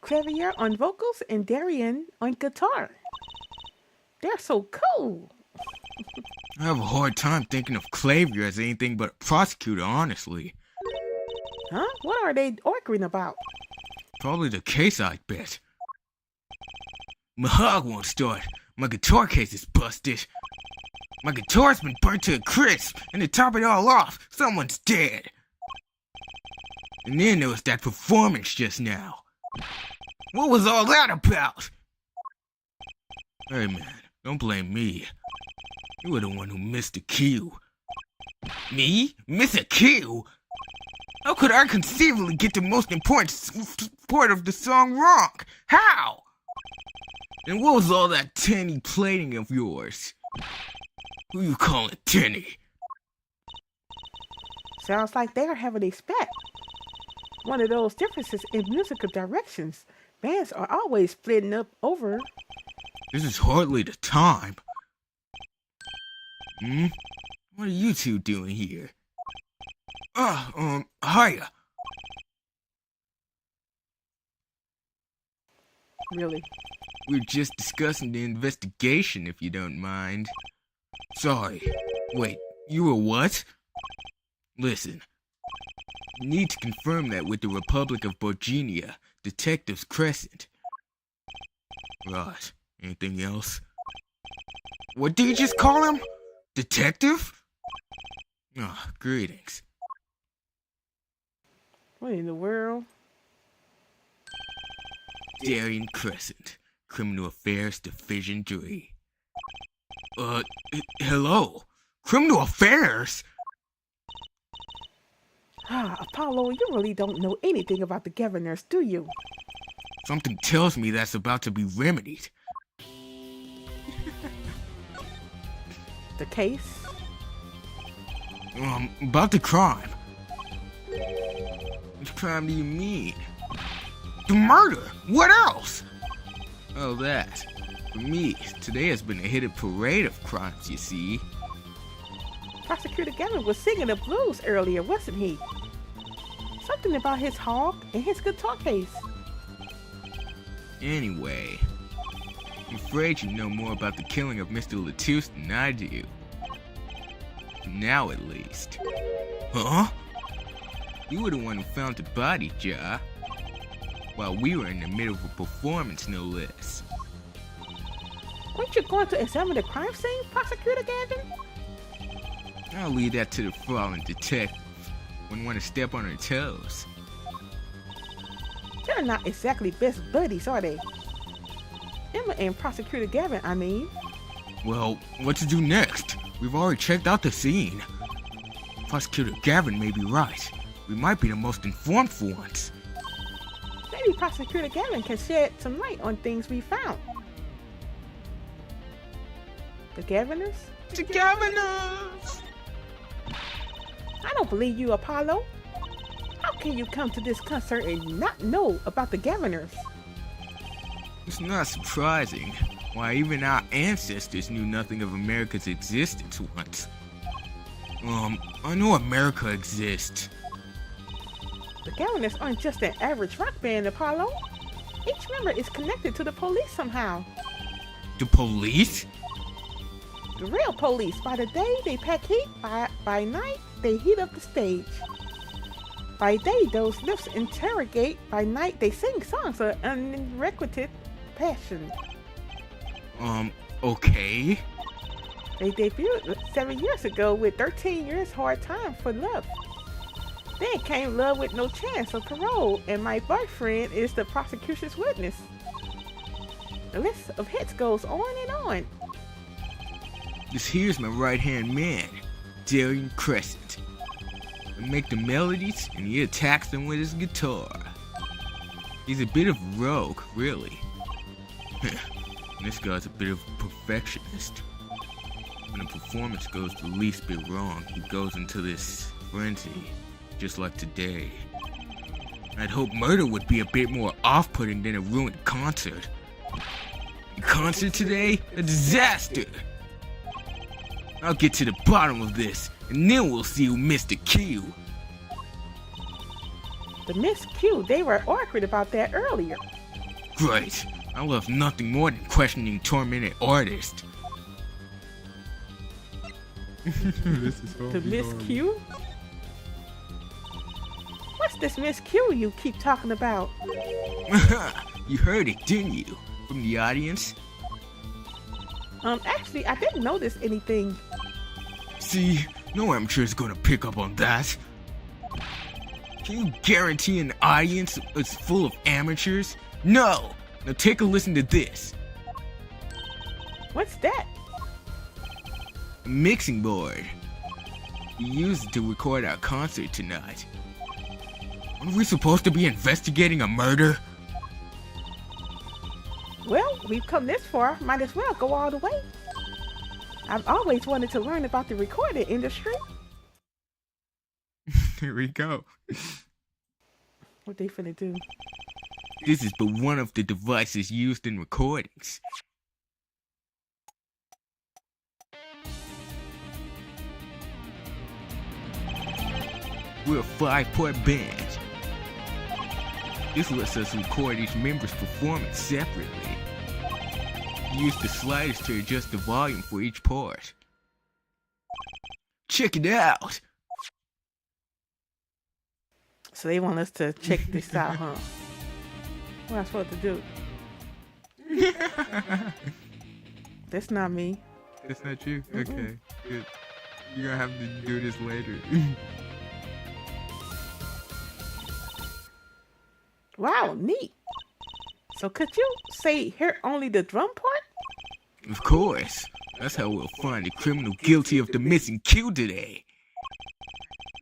Clavier on vocals and Darian on guitar. They're so cool. I have a hard time thinking of Clavier as anything but a prosecutor, honestly. Huh? What are they arguing about? Probably the case, I bet. My hog won't start. My guitar case is busted. My guitar's been burnt to a crisp, and to top it all off, someone's dead. And then there was that performance just now. What was all that about? Hey man, don't blame me. You were the one who missed the cue. Me? Miss a cue? How could I conceivably get the most important part of the song wrong? How? And what was all that tinny plating of yours? Who you calling tinny? Sounds like they're having a spat. One of those differences in musical directions. Bands are always splitting up over. This is hardly the time. What are you two doing here? Hiya. Really? We're just discussing the investigation, if you don't mind. Sorry. Wait, you were what? Listen. You need to confirm that with the Republic of Virginia, Detectives Crescent. Right. Anything else? What did you just call him? Detective? Ah, greetings. What in the world? Darien Crescent, Criminal Affairs Division 3. Hello? Criminal Affairs? Apollo, you really don't know anything about the Governors, do you? Something tells me that's about to be remedied. The case? About the crime. Which crime do you mean? The murder! What else? Oh, that. For me, today has been a hidden parade of crimes, you see. Prosecutor Gavin was singing the blues earlier, wasn't he? Something about his hog and his guitar case. Anyway, I'm afraid you know more about the killing of Mr. Latouche than I do. Now at least. Huh? You were the one who found the body, Ja. While we were in the middle of a performance, no less. Weren't you going to examine the crime scene, Prosecutor Gavin? I'll leave that to the fallen detective. Wouldn't want to step on her toes. They're not exactly best buddies, are they? Emma and Prosecutor Gavin, I mean. Well, what to do next? We've already checked out the scene. Prosecutor Gavin may be right. We might be the most informed for once. Maybe Prosecutor Gavin can shed some light on things we found. The Gaviners? The Gaviners! I don't believe you, Apollo. How can you come to this concert and not know about the Gaviners? It's not surprising. Why, even our ancestors knew nothing of America's existence once. I know America exists. The Gaviners aren't just an average rock band, Apollo. Each member is connected to the police somehow. The police? The real police. By the day, they pack heat. By night, they heat up the stage. By day, those lips interrogate. By night, they sing songs of unrequited passion. Okay. They debuted 7 years ago with 13 years hard time for love. Then came love with no chance of parole, and my boyfriend is the prosecution's witness. The list of hits goes on and on. This here's my right-hand man, Darian Crescent. I make the melodies, and he attacks them with his guitar. He's a bit of a rogue, really. This guy's a bit of a perfectionist. When a performance goes the least bit wrong, he goes into this frenzy, just like today. I'd hope murder would be a bit more off-putting than a ruined concert. The concert today? A disaster! I'll get to the bottom of this, and then we'll see who missed the cue. The Miss Q, they were awkward about that earlier. Right. I love nothing more than questioning tormented artists. The Miss Q? What's this Miss Q you keep talking about? You heard it, didn't you? From the audience? Actually, I didn't notice anything. See, no amateur's gonna pick up on that. Can you guarantee an audience is full of amateurs? No! Now take a listen to this. What's that? A mixing board. We used it to record our concert tonight. Aren't we supposed to be investigating a murder? Well, we've come this far, might as well go all the way. I've always wanted to learn about the recording industry. Here we go. What they finna do? This is but one of the devices used in recordings. We're a 5-part band. This lets us record each member's performance separately. Use the sliders to adjust the volume for each part. Check it out! So they want us to check this out, huh? What am I supposed to do? That's not me. That's not you? Okay, good. You're gonna have to do this later. Wow, neat. So could you say hear only the drum part? Of course. That's how we'll find the criminal guilty of the missing kill today.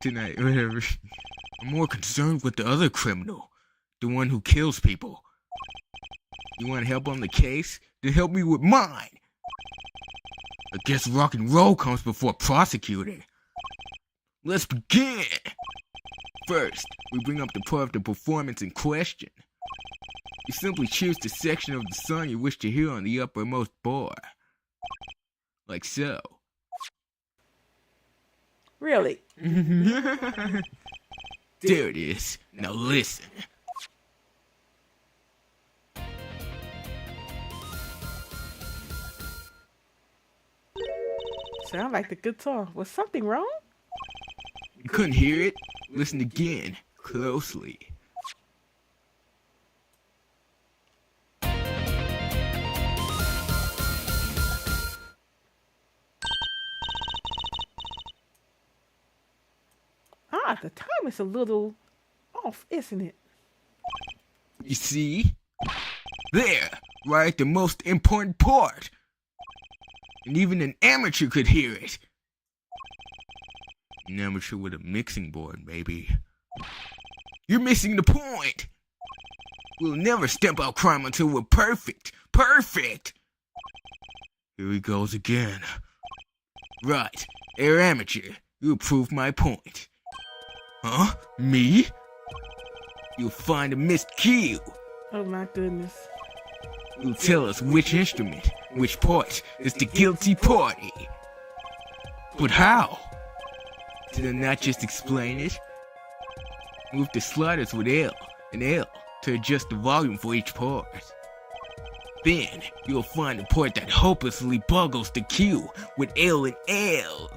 Tonight, whatever. I'm more concerned with the other criminal. The one who kills people. You want help on the case? Then help me with mine. I guess rock and roll comes before prosecuting. Let's begin! First, we bring up the part of the performance in question. You simply choose the section of the song you wish to hear on the uppermost bar. Like so. Really? There it is. Now listen. Sound like the guitar. Was something wrong? You couldn't hear it? Listen again, closely. Ah, the time is a little off, isn't it? You see? There, right at the most important part. And even an amateur could hear it. An amateur with a mixing board, maybe. You're missing the point. We'll never stamp out crime until we're perfect. Perfect! Here he goes again. Right, Air Amateur, you proved my point. Huh? Me? You'll find a missed cue. Oh my goodness. You'll tell us which instrument, which part is the guilty party. But how? Did I not just explain it? Move the sliders with L and L to adjust the volume for each part. Then, you'll find the part that hopelessly boggles the cue with L and L.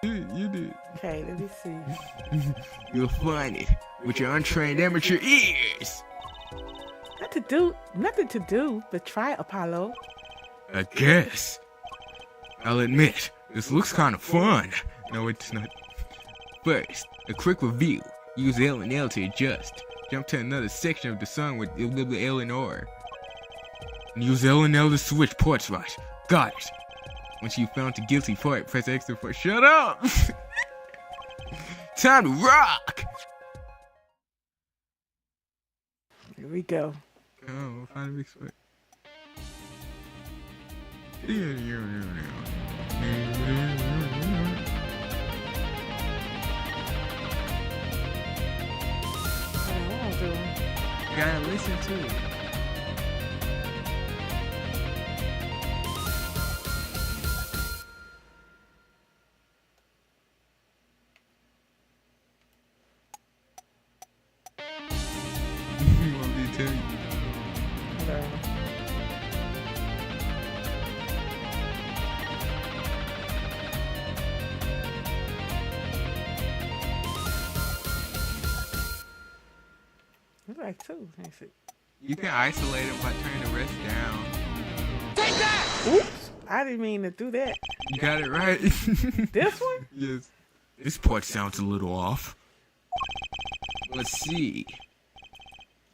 You did. Okay, let me see. You'll find it with your untrained amateur ears. Nothing to do but try, Apollo. I guess. I'll admit, this looks kind of fun. No, it's not. First, a quick review. Use L and L to adjust. Jump to another section of the song with L and R. And use L and L to switch parts right. Got it. Once you found the guilty part, press extra for shut up! Time to rock! Here we go. Oh, we'll find a big spot. You gotta listen to it. Want me to tell you? No. It's like two. Let me see. You can isolate them by turning the rest down. Take that! Oops! I didn't mean to do that. You got it right. This one? Yes. This part sounds a little off. Let's see.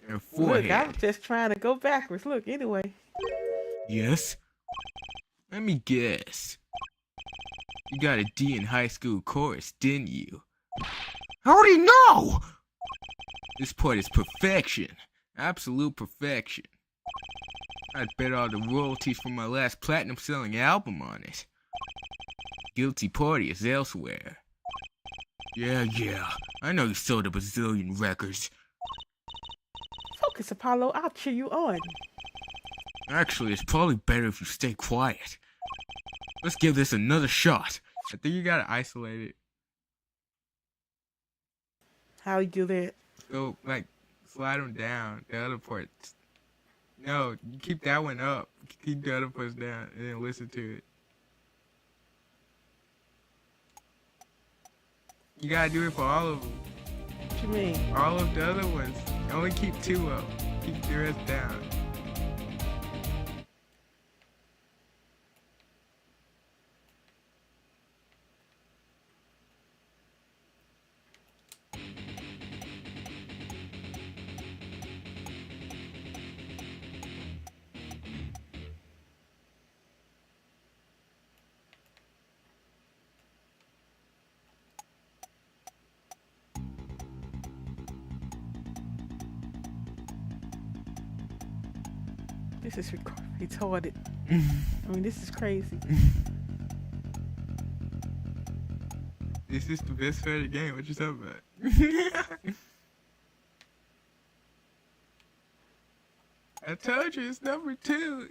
Your Look, forehead. I was just trying to go backwards. Look, anyway. Yes? Let me guess. You got a D in high school chorus, didn't you? How do you know? This part is perfection. Absolute perfection. I'd bet all the royalties from my last platinum selling album on it. Guilty party is elsewhere. Yeah. I know you sold a bazillion records. Focus, Apollo. I'll cheer you on. Actually, it's probably better if you stay quiet. Let's give this another shot. I think you gotta isolate it. How you do that? Go, like, slide them down. The other parts. No, you keep that one up. Keep the other parts down and then listen to it. You gotta do it for all of them. What you mean? All of the other ones. Only keep two up. Keep the rest down. This is retarded. I mean, this is crazy. This is the best part of the game. What you talking about? I told you it's number 2.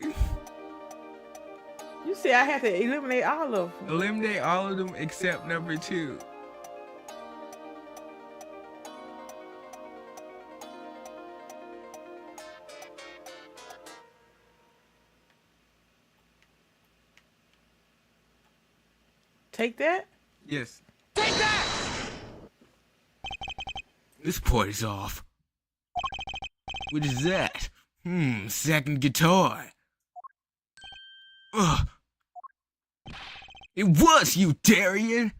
You said I had to eliminate all of them. Eliminate all of them except number 2. Take that? Yes. Take that! This part is off. What is that? Second guitar. Ugh. It was you, Darian!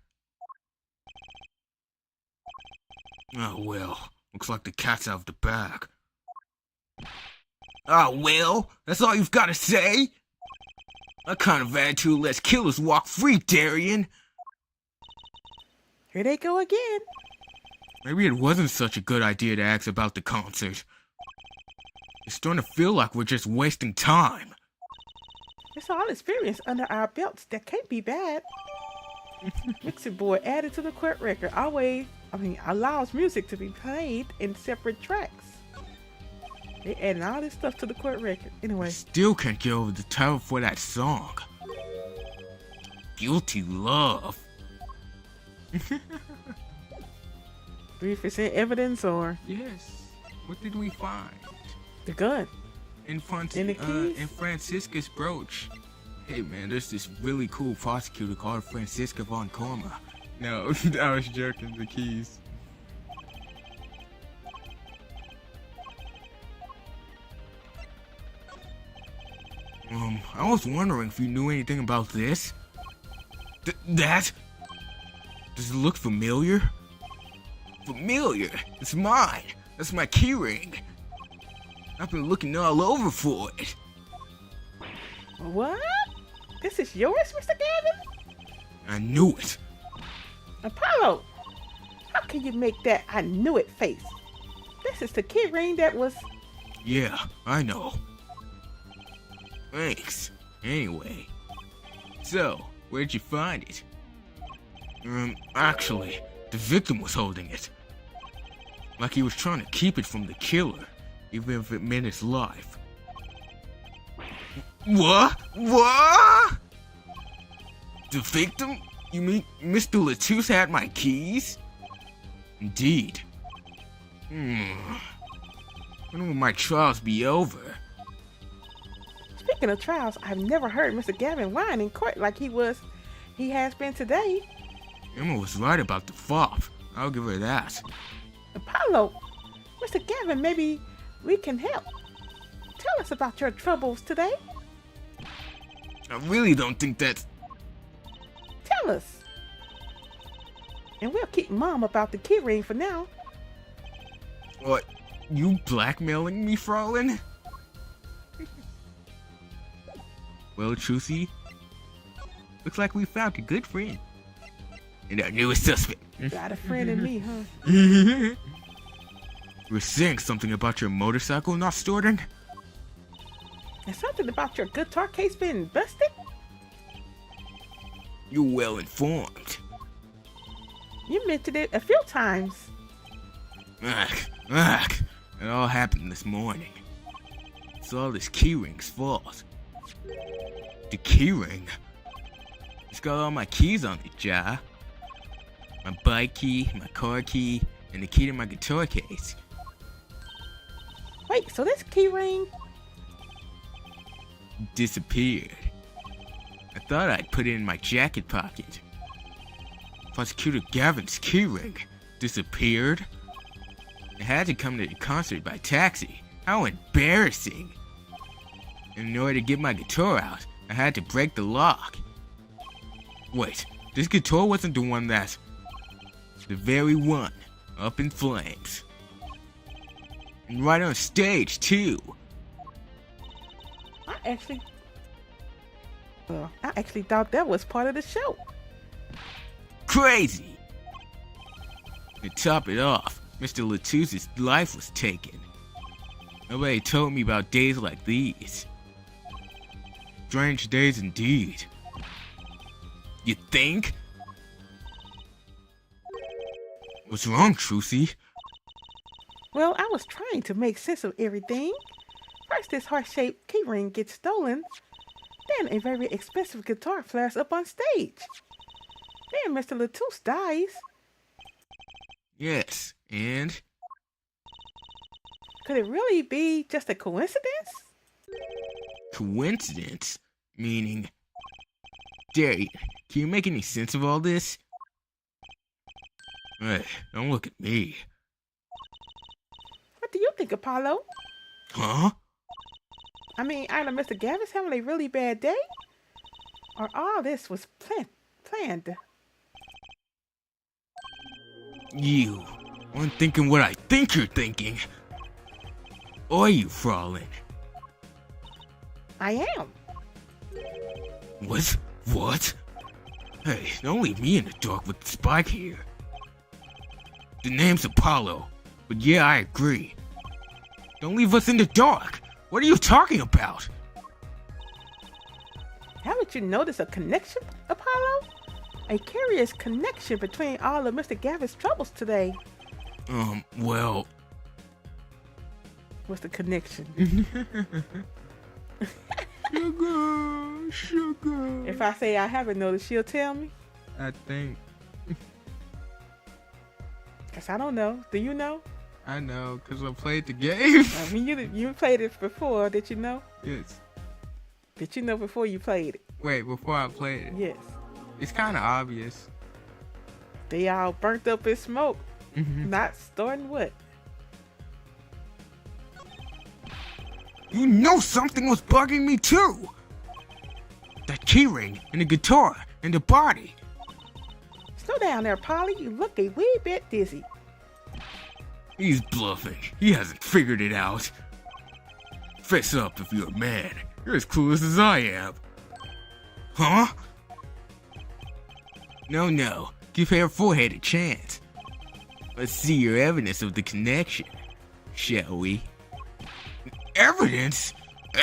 Oh well, looks like the cat's out of the bag. Oh well, that's all you've got to say? That kind of attitude lets killers walk free, Darian. Here they go again. Maybe it wasn't such a good idea to ask about the concert. It's starting to feel like we're just wasting time. It's all experience under our belts. That can't be bad. Mixing board added to the court record allows music to be played in separate tracks. They adding all this stuff to the court record. Anyway. Still can't get over the title for that song. Guilty Love. 3% evidence or Yes. What did we find? the gun. In the keys? in Francisca's brooch. Hey man, there's this really cool prosecutor called Francisca von Korma. No, I was joking. The keys. I was wondering if you knew anything about this. That? Does it look familiar? Familiar? It's mine. That's my keyring. I've been looking all over for it. What? This is yours, Mr. Gavin? I knew it. Apollo, how can you make that I knew it face? This is the key ring that was... Yeah, I know. Thanks. Anyway. So, where'd you find it? Actually, the victim was holding it. Like he was trying to keep it from the killer, even if it meant his life. What? What? The victim? You mean Mr. Latouche had my keys? Indeed. When will my trials be over? Speaking of trials, I've never heard Mr. Gavin whine in court like he has been today. Emma was right about the fop. I'll give her that. Apollo, Mr. Gavin, maybe we can help. Tell us about your troubles today. I really don't think that's... Tell us. And we'll keep Mom about the key ring for now. What? You blackmailing me, Frolin? Well, Trucy, looks like we found a good friend. And our newest suspect. Got a friend in me, huh? You were saying something about your motorcycle not starting? And something about your guitar case being busted? You're well informed. You mentioned it a few times. It all happened this morning. It's all this keyring's fault. The keyring? It's got all my keys on it, Ja. My bike key, my car key, and the key to my guitar case. Wait, so this key ring... Disappeared. I thought I'd put it in my jacket pocket. Prosecutor Gavin's keyring disappeared. I had to come to the concert by taxi. How embarrassing. And in order to get my guitar out, I had to break the lock. Wait, this guitar wasn't the one that... The very one, up in flames. And right on stage, too. I actually thought that was part of the show. Crazy! To top it off, Mr. Latouche's life was taken. Nobody told me about days like these. Strange days indeed. You think? What's wrong, Trucy? Well, I was trying to make sense of everything. First, this heart-shaped keyring gets stolen. Then, a very expensive guitar flares up on stage. Then, Mr. Latouche dies. Yes, and? Could it really be just a coincidence? Coincidence? Meaning? Jerry, can you make any sense of all this? Hey, don't look at me. What do you think, Apollo? Huh? I mean, either Mr. Gavin's having a really bad day, or all this was planned. You aren't thinking what I think you're thinking. Are you, Frolin? I am. What? What? Hey, don't leave me in the dark with Spike here. The name's Apollo, but yeah, I agree. Don't leave us in the dark. What are you talking about? Haven't you noticed a connection, Apollo? A curious connection between all of Mr. Gavin's troubles today. Well... What's the connection? Sugar. If I say I haven't noticed, she'll tell me? I think. Guess I don't know. Do you know? I know, because I played the game. I mean, you played it before. Did you know? Yes. Did you know before you played it? Wait, before I played it? Yes. It's kind of obvious. They all burnt up in smoke. Mm-hmm. Not starting what? You know something was bugging me too! That keyring, and the guitar, and the body. Slow down there, Polly. You look a wee bit dizzy. He's bluffing. He hasn't figured it out. Fess up if you're mad. You're as clueless as I am. Huh? No. Give her forehead a chance. Let's see your evidence of the connection, shall we? Evidence?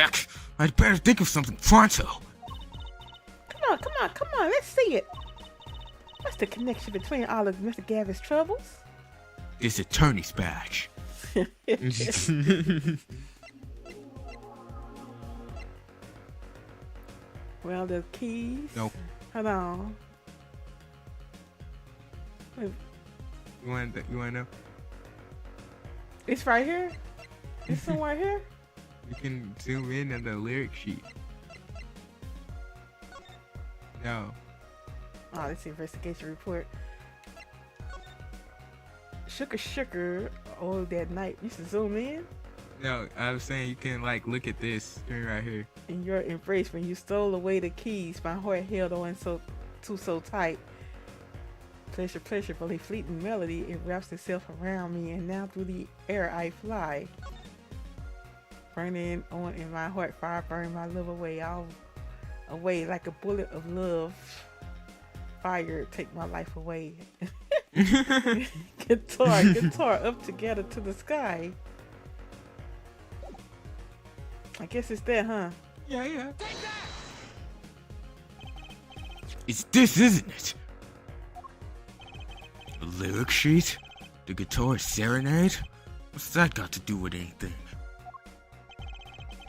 Ugh, I'd better think of something pronto. Come on, let's see it. What's the connection between all of Mr. Gavin's troubles? This attorney's badge. Well, the keys. Nope. Hold on. You want to know? It's right here. It's somewhere here. You can zoom in on the lyric sheet. No. Oh, this investigation report. Sugar, oh, that night. You should zoom in. No, I was saying you can like look at this screen right here. In your embrace, when you stole away the keys, my heart held on so tight. Pleasure, but a fleeting melody, it wraps itself around me, and now through the air I fly. Burning on in my heart, fire burn my love away, all away like a bullet of love. Fire, take my life away. guitar up together to the sky. I guess it's that, huh? Yeah. It's this, isn't it? The lyric sheet? The guitar Serenade? What's that got to do with anything?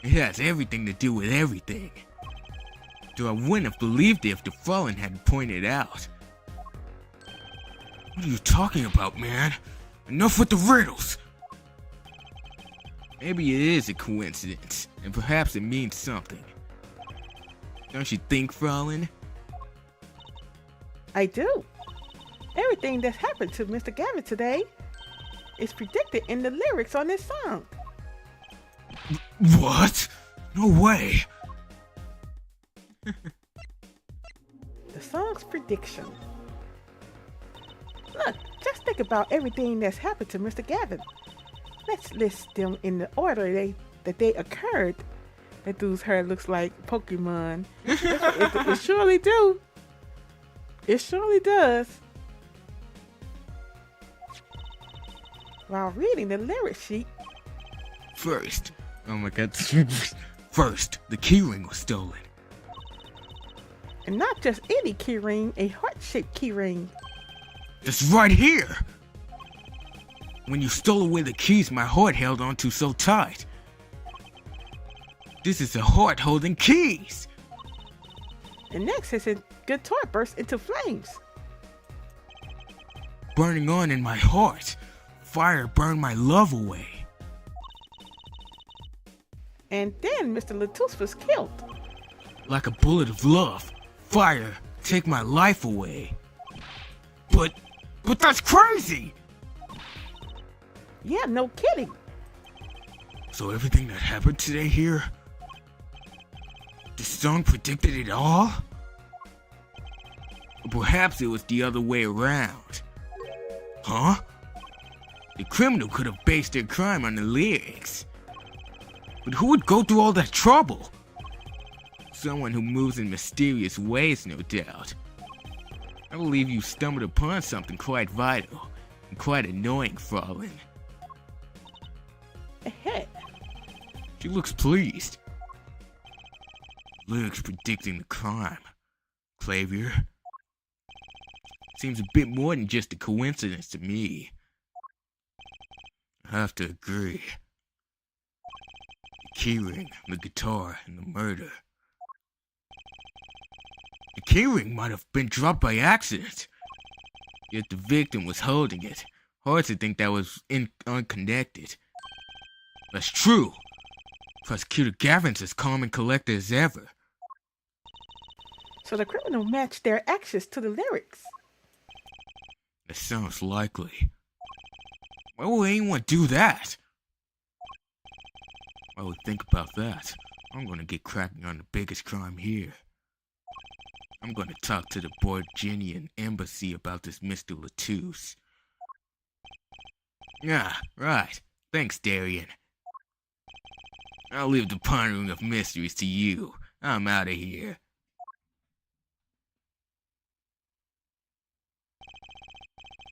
It has everything to do with everything. Though I wouldn't have believed it if the Fallen hadn't pointed out. What are you talking about, man? Enough with the riddles! Maybe it is a coincidence, and perhaps it means something. Don't you think, Fallen? I do. Everything that's happened to Mr. Gavin today is predicted in the lyrics on this song. What? No way! The song's prediction. Look, just think about everything that's happened to Mr. Gavin. Let's list them in the order that they occurred. That dude's hair looks like Pokemon. It surely do. It surely does. While reading the lyric sheet. First, oh my god. First, the keyring was stolen. And not just any keyring, a heart-shaped keyring. It's right here! When you stole away the keys my heart held onto so tight. This is a heart holding keys! And next his guitar bursts into flames. Burning on in my heart. Fire burned my love away. And then Mr. Latouche was killed. Like a bullet of love. Fire, take my life away. But that's crazy! Yeah, no kidding. So everything that happened today here, the song predicted it all? Or perhaps it was the other way around. Huh? The criminal could have based their crime on the lyrics. But who would go through all that trouble? Someone who moves in mysterious ways, no doubt. I believe you stumbled upon something quite vital and quite annoying, Fraulein. Ahead. She looks pleased. Lyrics predicting the crime. Clavier. Seems a bit more than just a coincidence to me. I have to agree. The keyring, the guitar, and the murder. The keyring might have been dropped by accident. Yet the victim was holding it. Hard to think that was unconnected. That's true. Prosecutor Gavin's as calm and collected as ever. So the criminal matched their actions to the lyrics. That sounds likely. Why would anyone do that? While we think about that, I'm gonna get cracking on the biggest crime here. I'm gonna talk to the Borginian embassy about this Mr. Latouche. Ah, right. Thanks, Darian. I'll leave the pondering of mysteries to you. I'm out of here.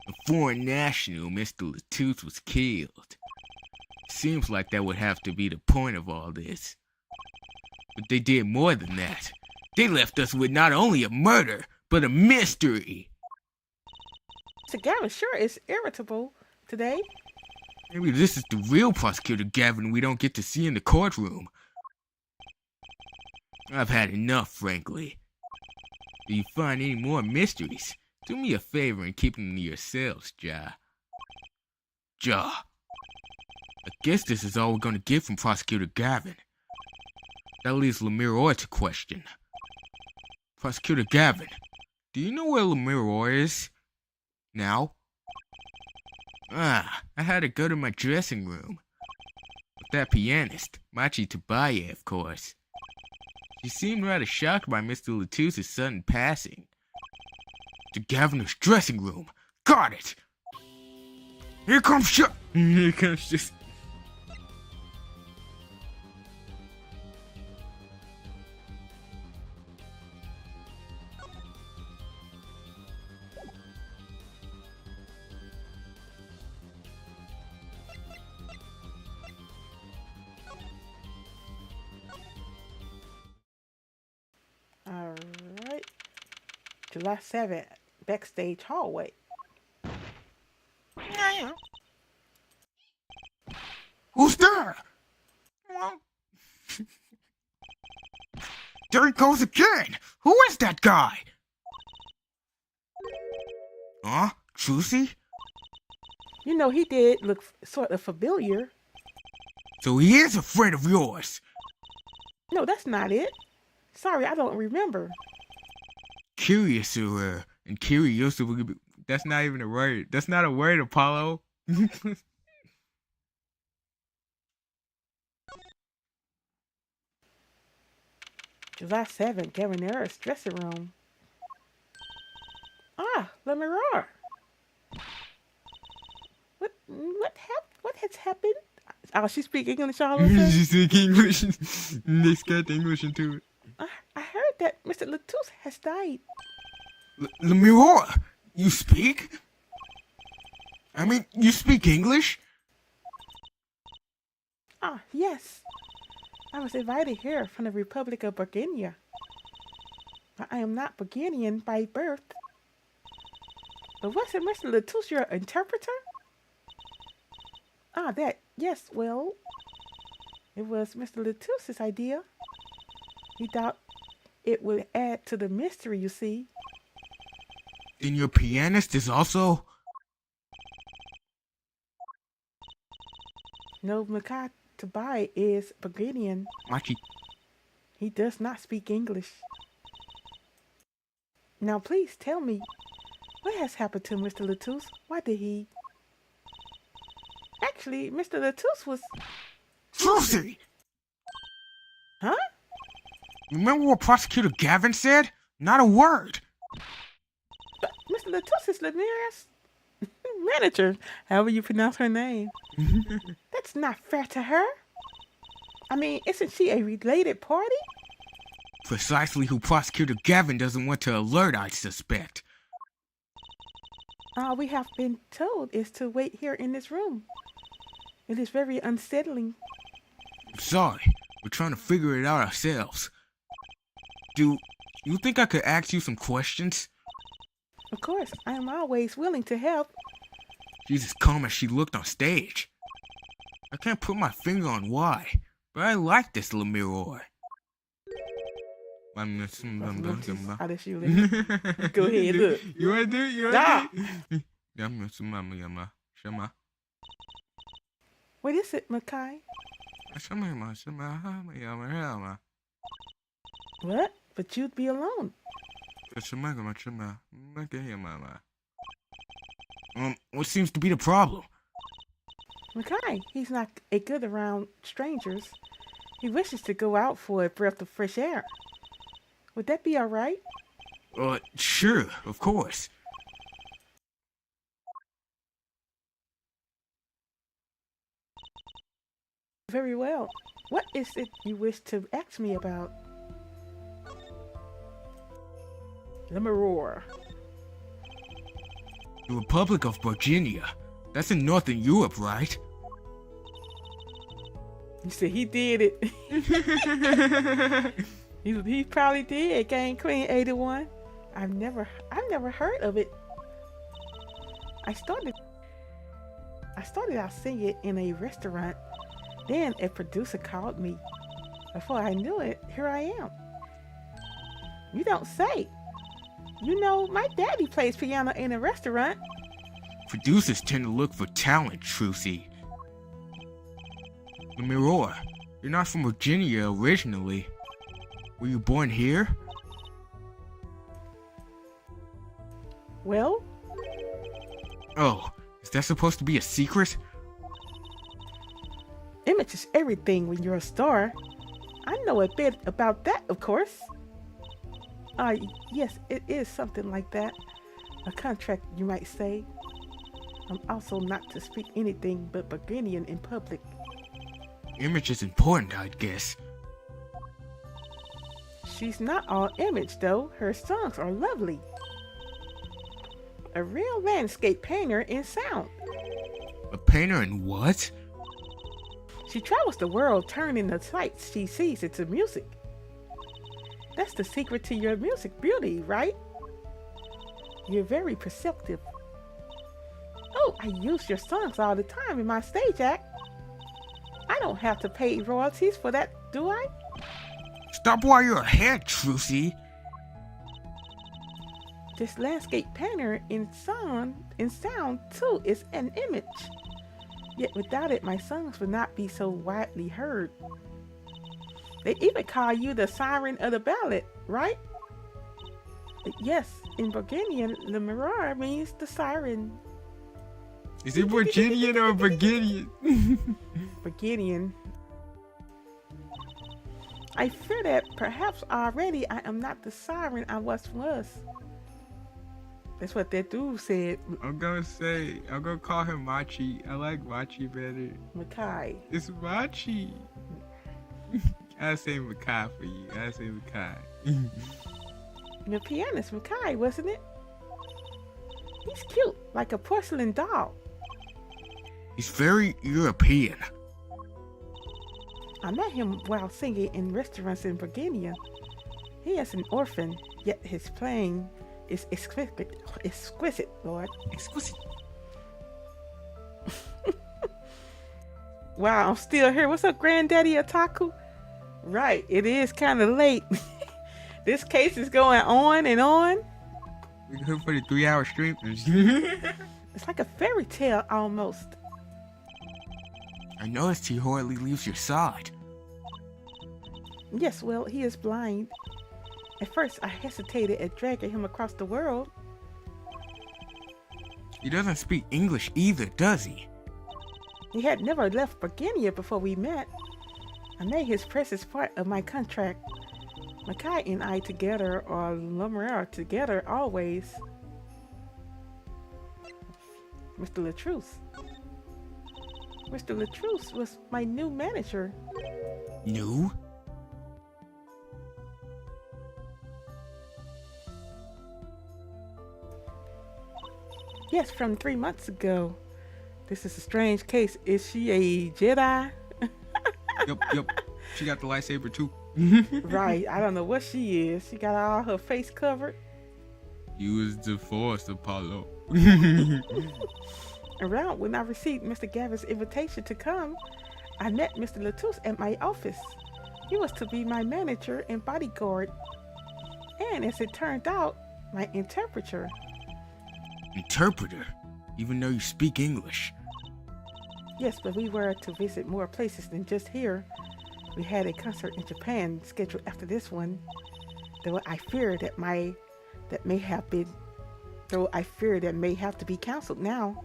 A foreign national, Mr. Latouche, was killed. Seems like that would have to be the point of all this. But they did more than that. They left us with not only a murder, but a mystery. Mr. Gavin sure is irritable today. Maybe this is the real Prosecutor Gavin we don't get to see in the courtroom. I've had enough, frankly. If you find any more mysteries, do me a favor and keep them to yourselves, Ja. I guess this is all we're gonna get from Prosecutor Gavin. That leaves Lemuroy to question. Prosecutor Gavin, do you know where Lemuroy is? Now? I had to go to my dressing room. With that pianist, Machi Tabaye, of course. She seemed rather shocked by Mr. Latouche's sudden passing. The governor's dressing room. Got it! Here comes Here comes just... Alright. July 7th, backstage hallway. Who's there? There he goes again! Who is that guy? Huh? Trucy? You know, he did look sort of familiar. So he is a friend of yours. No, that's not it. Sorry, I don't remember. Curious, and curious, that's not even a word. That's not a word, Apollo. July 7th, Gavinera's dressing room. Ah, Lemuroy. What has happened? Oh, she speak English all of a sudden? She speak English. They got the English into it. I heard that Mr. Latouche has died. Lemuroy, you speak? I mean, you speak English? Ah, yes. I was invited here from the Republic of Burgundy. I am not Bulgarian by birth. But wasn't Mr. Latouche your interpreter? Ah, that, yes, well, it was Mr. Latouche's idea. He thought it would add to the mystery, you see. Then your pianist is also... No, Makai Tabai is Bulgarian. Machi. He does not speak English. Now please tell me, what has happened to Mr. Latouche? Why did he... Actually, Mr. Latouche was... Lucy! Huh? Remember what Prosecutor Gavin said? Not a word. But Mr. Latouche is Lemira's manager, however you pronounce her name. That's not fair to her. I mean, isn't she a related party? Precisely who Prosecutor Gavin doesn't want to alert, I suspect. All we have been told is to wait here in this room. It is very unsettling. I'm sorry. We're trying to figure it out ourselves. Do you think I could ask you some questions? Of course, I am always willing to help. She's as calm as she looked on stage. I can't put my finger on why, but I like this Lemiroi. I'll let you live. Go ahead, look. You want to do it? You want to do it? What is it, Makai? What? But you'd be alone. What seems to be the problem? Makai, he's not a good around strangers. He wishes to go out for a breath of fresh air. Would that be all right? Sure, of course. Very well. What is it you wish to ask me about? Let me roar. The Republic of Virginia. That's in Northern Europe, right? You said he did it. He probably did. Game Queen 81. I've never heard of it. I started out singing in a restaurant. Then a producer called me. Before I knew it, here I am. You don't say. You know, my daddy plays piano in a restaurant. Producers tend to look for talent, Trucy. Lemiroi, you're not from Virginia originally. Were you born here? Well? Oh, is that supposed to be a secret? Image is everything when you're a star. I know a bit about that, of course. Yes, it is something like that. A contract, you might say. I'm also not to speak anything but Bulgarian in public. Image is important, I'd guess. She's not all image, though. Her songs are lovely. A real landscape painter in sound. A painter in what? She travels the world turning the sights she sees into music. That's the secret to your music beauty, right? You're very perceptive. Oh, I use your songs all the time in my stage act. I don't have to pay royalties for that, do I? Stop while you're ahead, Trucy. This landscape painter in sound too is an image. Yet without it, my songs would not be so widely heard. They even call you the siren of the ballad, right? Yes, in Bulgarian, Lemiroi means the siren. Is it Virginian or Bulgarian? Bulgarian. I fear that perhaps already I am not the siren I once was. That's what that dude said. I'm gonna call him Machi. I like Machi better. Makai. It's Machi. I say Makai for you. I say Makai. Your pianist, Makai, wasn't it? He's cute, like a porcelain doll. He's very European. I met him while singing in restaurants in Virginia. He is an orphan, yet his playing is exquisite, Lord. Exquisite. Wow, I'm still here. What's up, Granddaddy Otaku? Right, it is kind of late. This case is going on and on. We're here for the 3-hour stream. It's like a fairy tale almost. I noticed he hardly leaves your side. Yes, well, he is blind. At first, I hesitated at dragging him across the world. He doesn't speak English either, does he? He had never left Burgundia before we met. I made his presence part of my contract. Makai and I together, or Lumiere together, always. Mr. Latruce. Mr. Latruce was my new manager. New? Yes, from 3 months ago. This is a strange case. Is she a Jedi? Yep. She got the lightsaber too. Right. I don't know what she is. She got all her face covered. Use the Force, Apollo. Around when I received Mr. Gavin's invitation to come, I met Mr. Latouche at my office. He was to be my manager and bodyguard. And as it turned out, my interpreter. Interpreter? Even though you speak English? Yes, but we were to visit more places than just here. We had a concert in Japan scheduled after this one. Though I fear that may have to be canceled now.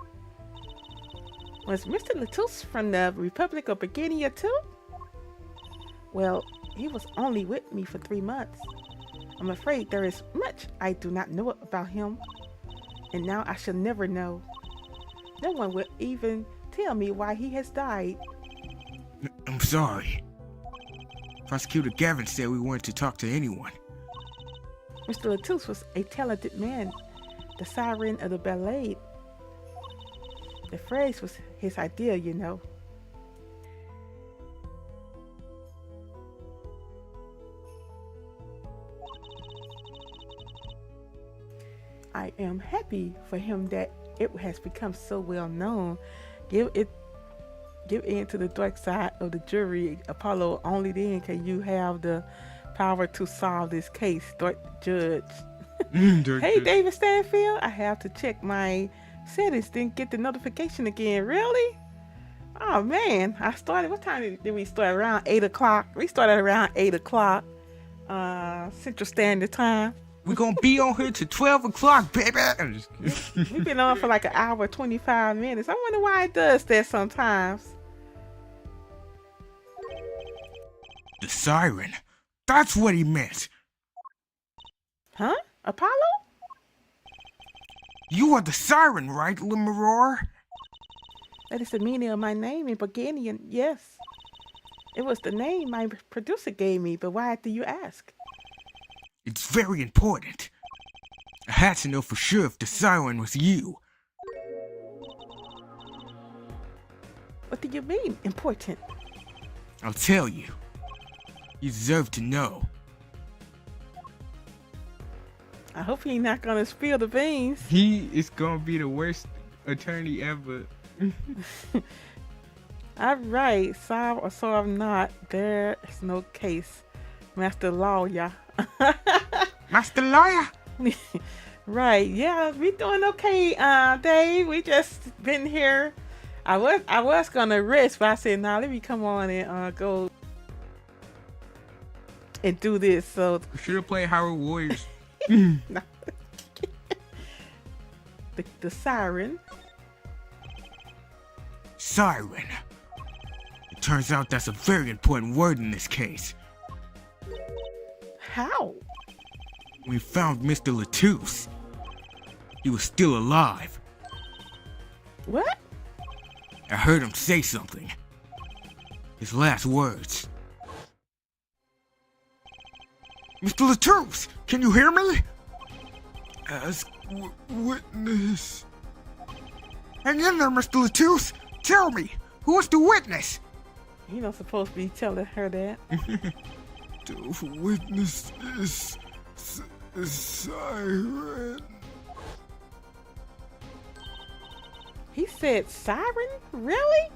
Was Mr. Latouche from the Republic of Burgundia too? Well, he was only with me for 3 months. I'm afraid there is much I do not know about him. And now I shall never know. No one will even tell me why he has died. I'm sorry. Prosecutor Gavin said we weren't to talk to anyone. Mr. Latouche was a talented man, the siren of the ballet. The phrase was his idea, you know. I am happy for him that it has become so well known. Give in to the dark side of the jury, Apollo. Only then can you have the power to solve this case, Dark Judge. Hey, David Stanfield, I have to check my settings. Didn't get the notification again. Really? Oh man, I started. What time did we start? Around 8 o'clock. We started around 8 o'clock, Central Standard Time. We're gonna be on here till 12 o'clock, baby. I'm just kidding. We've been on for like an hour, 25 minutes. I wonder why it does that sometimes. The siren. That's what he meant. Huh? Apollo? You are the siren, right, Lumiere? That is the meaning of my name in Burgundian, yes. It was the name my producer gave me, but why do you ask? It's very important. I had to know for sure if the siren was you. What do you mean, important? I'll tell you. You deserve to know. I hope he's not gonna spill the beans. He is gonna be the worst attorney ever. Alright, solve or solve not, there is no case. Master Lawyer. Master Lawyer? Right, yeah, we doing okay, Dave. We just been here. I was gonna rest, but I said, nah, let me come on and go and do this. So We should have played Hyrule Warriors. no. the siren. Siren. It turns out that's a very important word in this case. How? We found Mr. Latouche. He was still alive. What? I heard him say something. His last words. Mr. Latouche, can you hear me? As witness. Hang in there, Mr. Latouche. Tell me, who is the witness? You're not supposed to be telling her that. Don't witness this siren. He said siren? Really?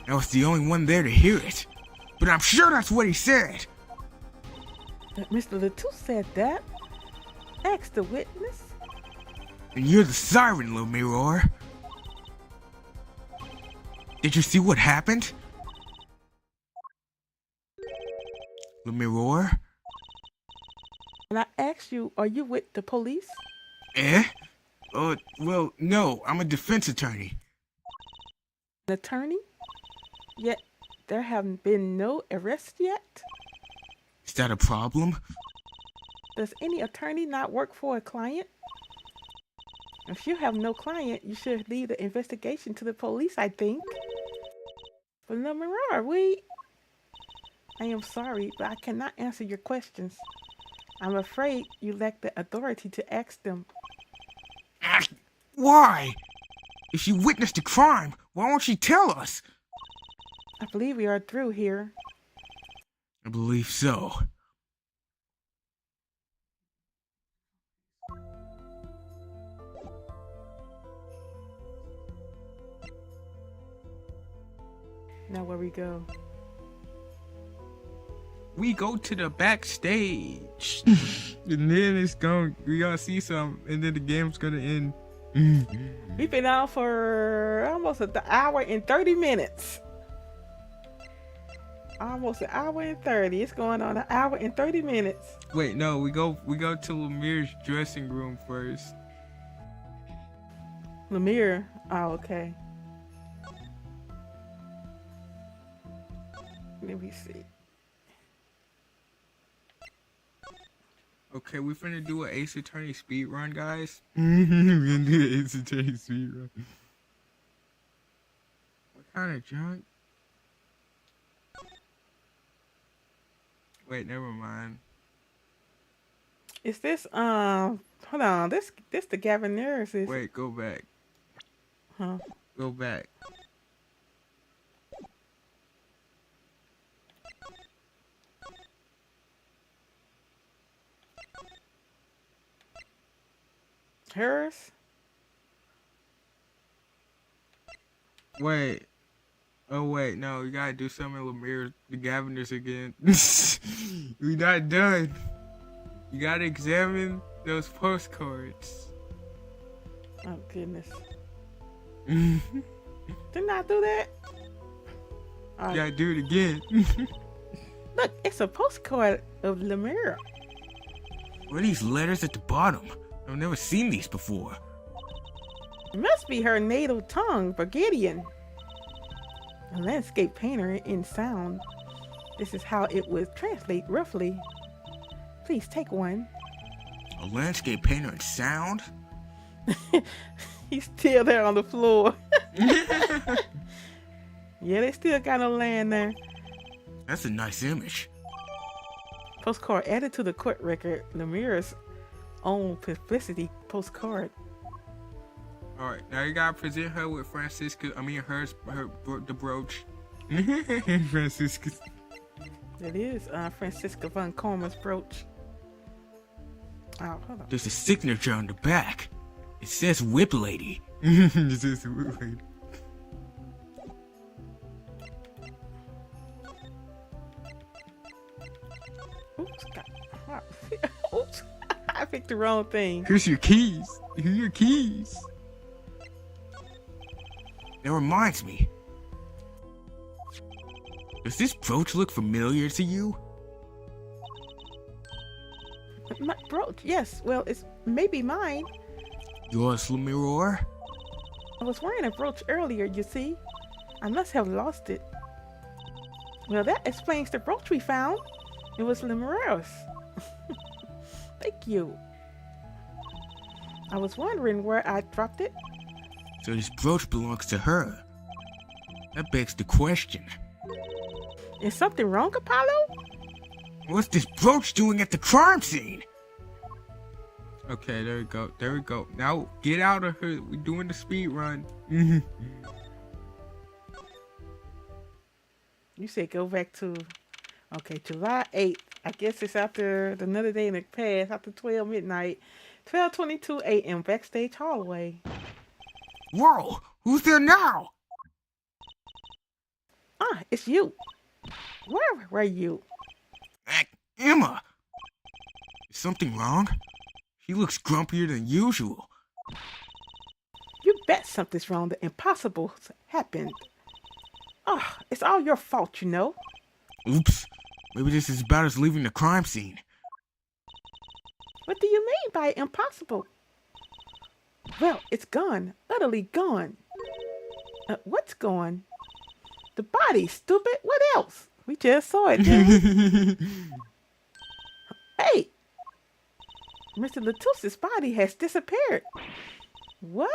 I was the only one there to hear it. But I'm sure that's what he said. But Mr. Latou said that. Ask the witness. And you're the siren, Lumiror. Did you see what happened? Lumiror? And I asked you, are you with the police? Eh? Well, no, I'm a defense attorney. An attorney? Yet there have been no arrests yet? Is that a problem? Does any attorney not work for a client? If you have no client, you should leave the investigation to the police, I think. But Lumiror, I am sorry, but I cannot answer your questions. I'm afraid you lack the authority to ask them. Why? If she witnessed a crime, why won't she tell us? I believe we are through here. I believe so. Now where we go? We go to the backstage. And then we gonna see some, and then the game's gonna end. We've been out for almost an hour and 30 minutes. Almost an hour and 30. It's going on an hour and 30 minutes. Wait, no, we go to Lumire's dressing room first. Lemire. Oh, okay. Let me see. Okay, we finna do an Ace Attorney speed run, guys. We're gonna do an Ace Attorney speed run. What kind of junk? Wait, never mind. Is this hold on, this the Gavin Neris is. Wait, go back. Huh? Go back. Hers? Wait. Oh wait, no, we gotta do something in Lemire, the Governors again. We not done. You gotta examine those postcards. Oh goodness. Didn't I do that? All right. Gotta do it again. Look, it's a postcard of Lemire. What are these letters at the bottom? I've never seen these before. It must be her native tongue, Burgundian. A landscape painter in sound. This is how it would translate roughly. Please take one. A landscape painter in sound? He's still there on the floor. Yeah, they still got no land there. That's a nice image. Postcard added to the court record. Lemire's own publicity postcard. Alright, now you gotta present her with Francisca. I mean, the brooch. Francisca. It is Francisca von Cormer's brooch. Oh, hold on. There's a signature on the back. It says Whip Lady. It says Whip Lady. Oops, oops. I picked the wrong thing. Here's your keys. Here are your keys. That reminds me. Does this brooch look familiar to you? My brooch? Yes. Well, it's maybe mine. Yours, Lumiror? I was wearing a brooch earlier, you see. I must have lost it. Well, that explains the brooch we found. It was Lemire's. Thank you. I was wondering where I dropped it. So this brooch belongs to her. That begs the question. Is something wrong, Apollo? What's this brooch doing at the crime scene? Okay, there we go. There we go. Now get out of here. We're doing the speed run. You said go back to... Okay, July 8th. I guess it's after another day in the past, after 12 midnight. 12:22 a.m. backstage hallway. Whoa! Who's there now? Ah, it's you. Where were you? Emma! Is something wrong? She looks grumpier than usual. You bet something's wrong. The impossible happened. Oh, it's all your fault, you know. Oops. Maybe this is about us leaving the crime scene. What do you mean by impossible? Well, it's gone. Utterly gone. What's gone? The body, stupid. What else? We just saw it, didn't we? Hey! Mr. Latuse's body has disappeared. What?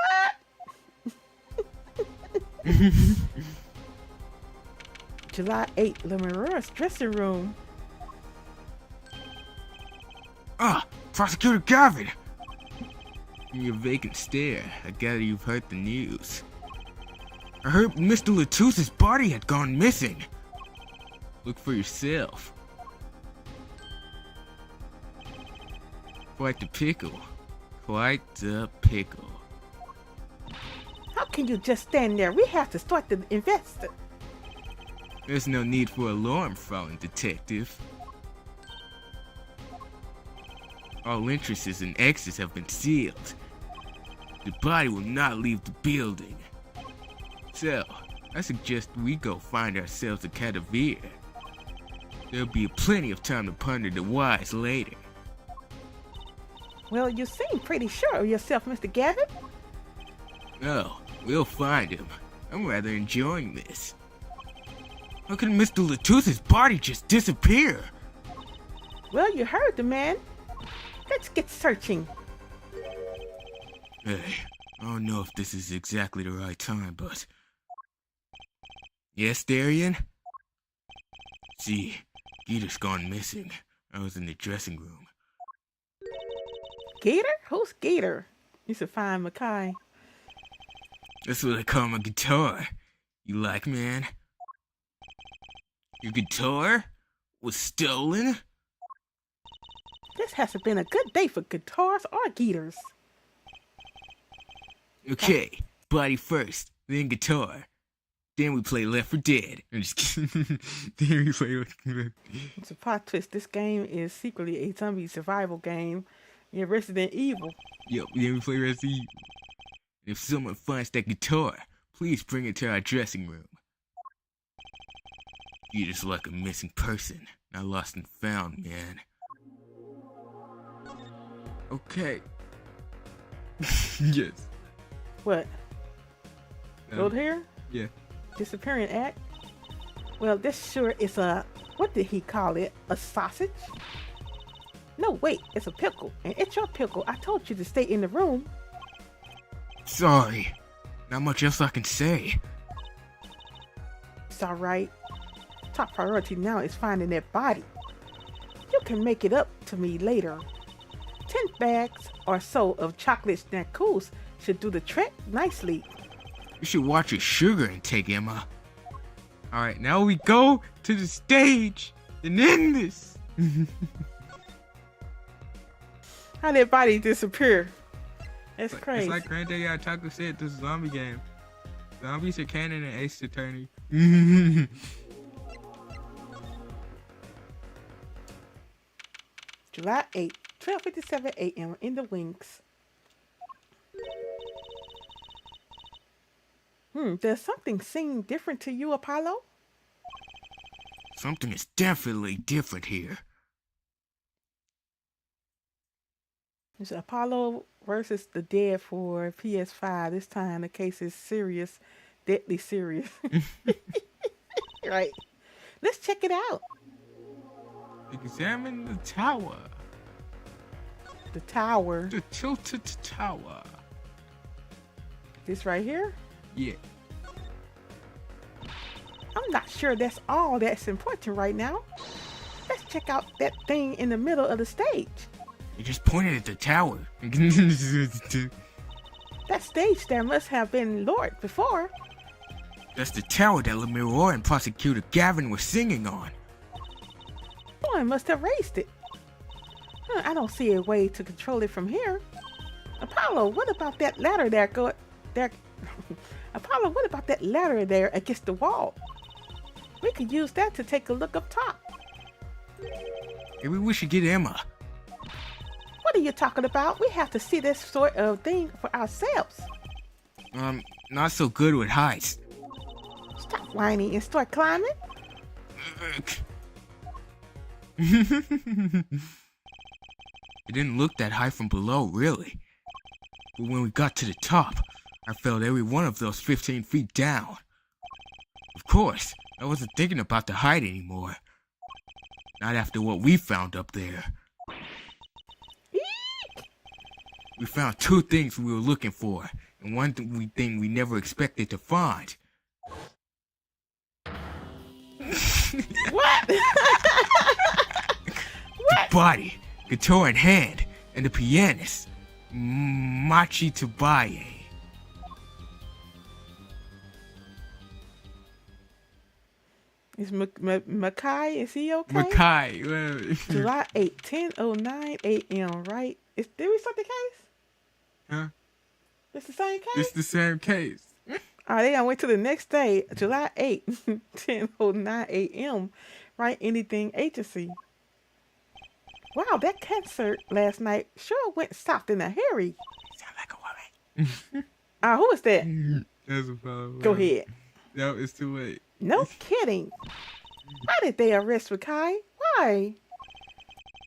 July 8th, Lemurer's dressing room. Ah, Prosecutor Gavin! From your vacant stare, I gather you've heard the news. I heard Mr. Latuse's body had gone missing. Look for yourself. Quite the pickle. Quite the pickle. How can you just stand there? We have to start the investigation. There's no need for alarm, Fraulein Detective. All entrances and exits have been sealed. The body will not leave the building. So, I suggest we go find ourselves a cadaver. There'll be plenty of time to ponder the whys later. Well, you seem pretty sure of yourself, Mr. Gavin. Oh, we'll find him. I'm rather enjoying this. How can Mr. Latuse's body just disappear? Well, you heard the man. Let's get searching. Hey, I don't know if this is exactly the right time, but... Yes, Darian? See, Gator's gone missing. I was in the dressing room. Gator? Who's Gator? You should find Mackay. That's what I call my guitar. You like, man? Your guitar was stolen? This hasn't been a good day for guitars or guitars. Okay, body first, then guitar. Then we play Left 4 Dead. I'm just kidding. Then we play It's a plot twist. This game is secretly a zombie survival game. Yeah, Resident Evil. Yep, then we play Resident Evil. If someone finds that guitar, please bring it to our dressing room. You're just like a missing person, not lost and found, man. Okay. Yes. What? Gold hair? Yeah. Disappearing act? Well, this sure is a, what did he call it? A sausage? No, wait, it's a pickle. And it's your pickle. I told you to stay in the room. Sorry. Not much else I can say. It's alright. Top priority now is finding that body. You can make it up to me later. 10 bags or so of chocolate snacks should do the trick nicely. You should watch your sugar intake, Emma. Alright, now we go to the stage and end this. How did body disappear? That's crazy. It's like Granddaddy Taco said, this is a zombie game. Zombies are canon and Ace Attorney. July 8th, 12:57 a.m. in the wings. Does something seem different to you, Apollo? Something is definitely different here. It's Apollo versus the Dead for PS5. This time the case is serious, deadly serious. Right. Let's check it out. Examine the tower. The tower. The tilted tower. This right here? Yeah. I'm not sure that's all that's important right now. Let's check out that thing in the middle of the stage. You just pointed at the tower. That stage there must have been lowered before. That's the tower that Lemuroy and Prosecutor Gavin were singing on. Someone must have raised it. I don't see a way to control it from here. Apollo, what about that ladder there? Apollo, what about that ladder there against the wall? We could use that to take a look up top. Maybe we should get Emma. What are you talking about? We have to see this sort of thing for ourselves. Not so good with heights. Stop whining and start climbing. It didn't look that high from below, really. But when we got to the top, I felt every one of those 15 feet down. Of course, I wasn't thinking about the height anymore. Not after what we found up there. Eek! We found two things we were looking for, and one thing we never expected to find. What? The body, guitar in hand, and the pianist, Machi Tabaye. Is Makai, is he okay? Makai. July 8, 10:09 a.m., right? Did we start the case? Huh? It's the same case? It's the same case. They gotta wait till the next day, July 8, 10:09 a.m., right? Anything agency. Wow, that concert last night sure went soft in a hurry. Sound like a woman. Who was that? That's a problem. Go ahead. No, it's too late. No kidding. Why did they arrest Makai? Why?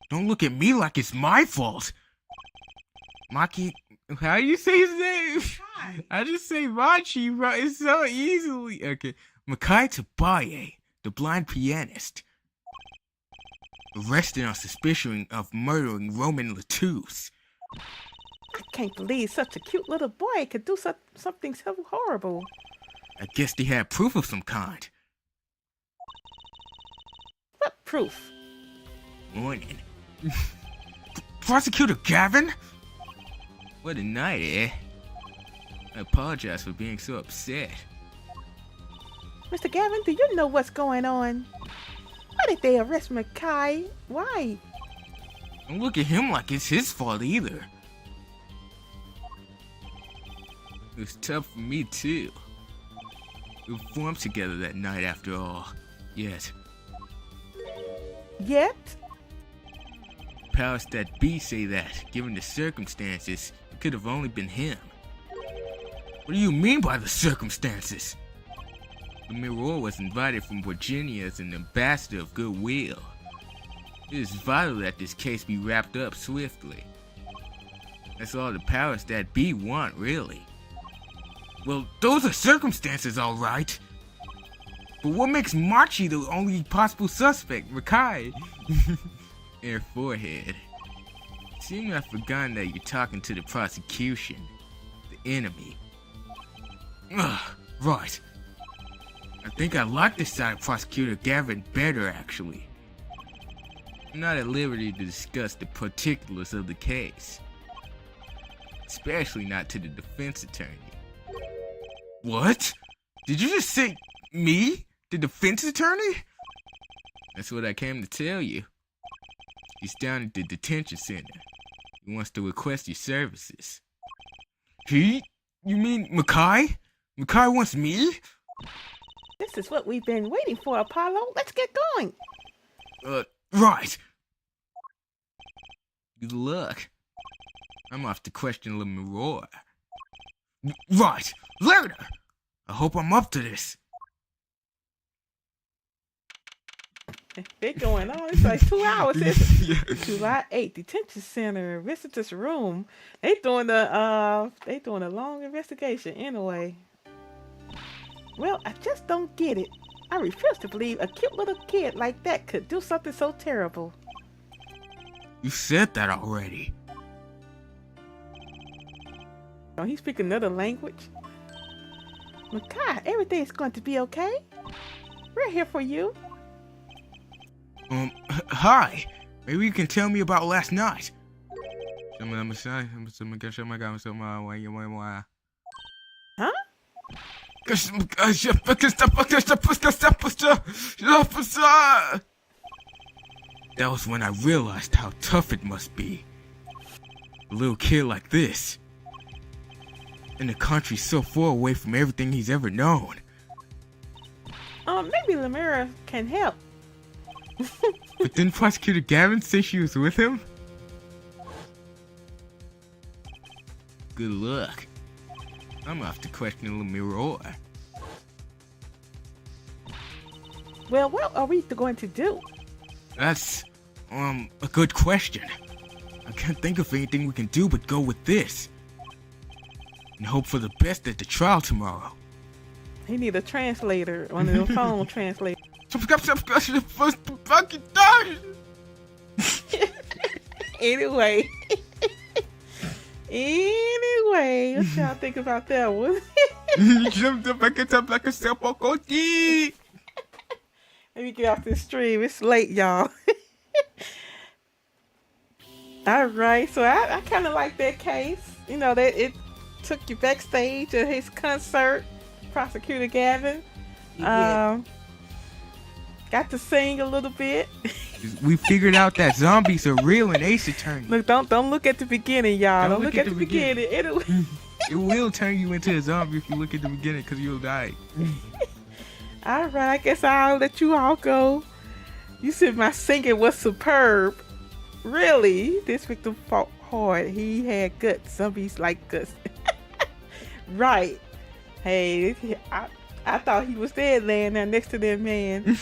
Don't look at me like it's my fault. Maki, how do you say his name? I just say Machi, bro. It's so easily. Okay. Makai Tabaye, the blind pianist. Arrested on suspicion of murdering Roman Latouche. I can't believe such a cute little boy could do something so horrible. I guess they had proof of some kind. What proof? Morning. Prosecutor Gavin? What a night, eh? I apologize for being so upset. Mr. Gavin, do you know what's going on? Why did they arrest Makai? Why? Don't look at him like it's his fault either. It was tough for me too. We formed together that night after all. Yet, powers that be say that, given the circumstances, it could have only been him. What do you mean by the circumstances? The Mirror was invited from Virginia as an ambassador of goodwill. It is vital that this case be wrapped up swiftly. That's all the powers that be want, really. Well, those are circumstances, all right. But what makes Machi the only possible suspect, Makai? In her forehead. Seems I've forgotten that you're talking to the prosecution, the enemy. Ugh, right. I think I like this side of Prosecutor Gavin better, actually. I'm not at liberty to discuss the particulars of the case. Especially not to the defense attorney. What? Did you just say me? The defense attorney? That's what I came to tell you. He's down at the detention center. He wants to request your services. He? You mean Makai? Makai wants me? This is what we've been waiting for, Apollo. Let's get going. Right. Good luck. I'm off to question Le Mirror. Right. Later. I hope I'm up to this. They're going on. It's like 2 hours. Yeah. July 8th, detention center, visitors room. They doing a long investigation anyway. Well, I just don't get it. I refuse to believe a cute little kid like that could do something so terrible. You said that already. Oh, he's speaking another language. Makai, everything's going to be okay. We're here for you. Hi. Maybe you can tell me about last night. Huh? That was when I realized how tough it must be. A little kid like this. In a country so far away from everything he's ever known. Maybe Lemira can help. But didn't Prosecutor Gavin say she was with him? Good luck. I'm off to question Lemira. Well, what are we going to do? That's, a good question. I can't think of anything we can do but go with this. And hope for the best at the trial tomorrow. He need a translator, one of the phone translators. Anyway. Anyway, what y'all think about that one? Let me get off this stream. It's late, y'all. All right, so I kind of like that case. You know, that it took you backstage at his concert, Prosecutor Gavin. Got to sing a little bit. We figured out that zombies are real in Ace Attorney. Look, don't look at the beginning, y'all. Don't look at the beginning. It will turn you into a zombie if you look at the beginning, because you'll die. All right, I guess I'll let you all go. You said my singing was superb. Really? This victim fought hard. He had guts. Zombies like guts. Right. Hey, I thought he was dead laying there next to that man.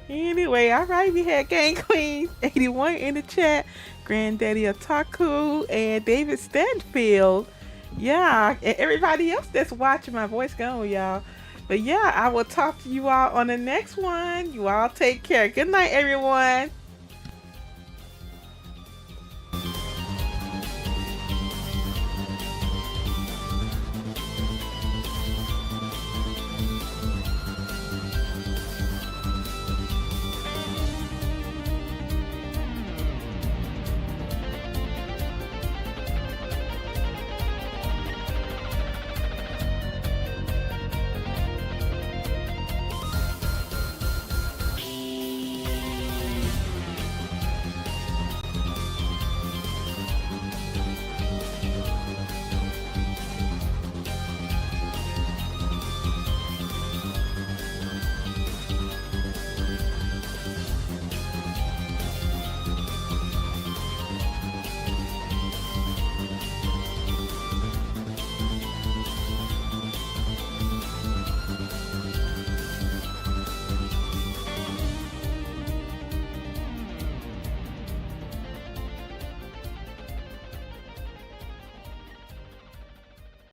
Anyway, all right, we had Gang Queen 81 in the chat, Granddaddy Otaku, and David Stanfield. Yeah, and everybody else that's watching. My voice gone, y'all. But yeah, I will talk to you all on the next one. You all take care. Good night, everyone.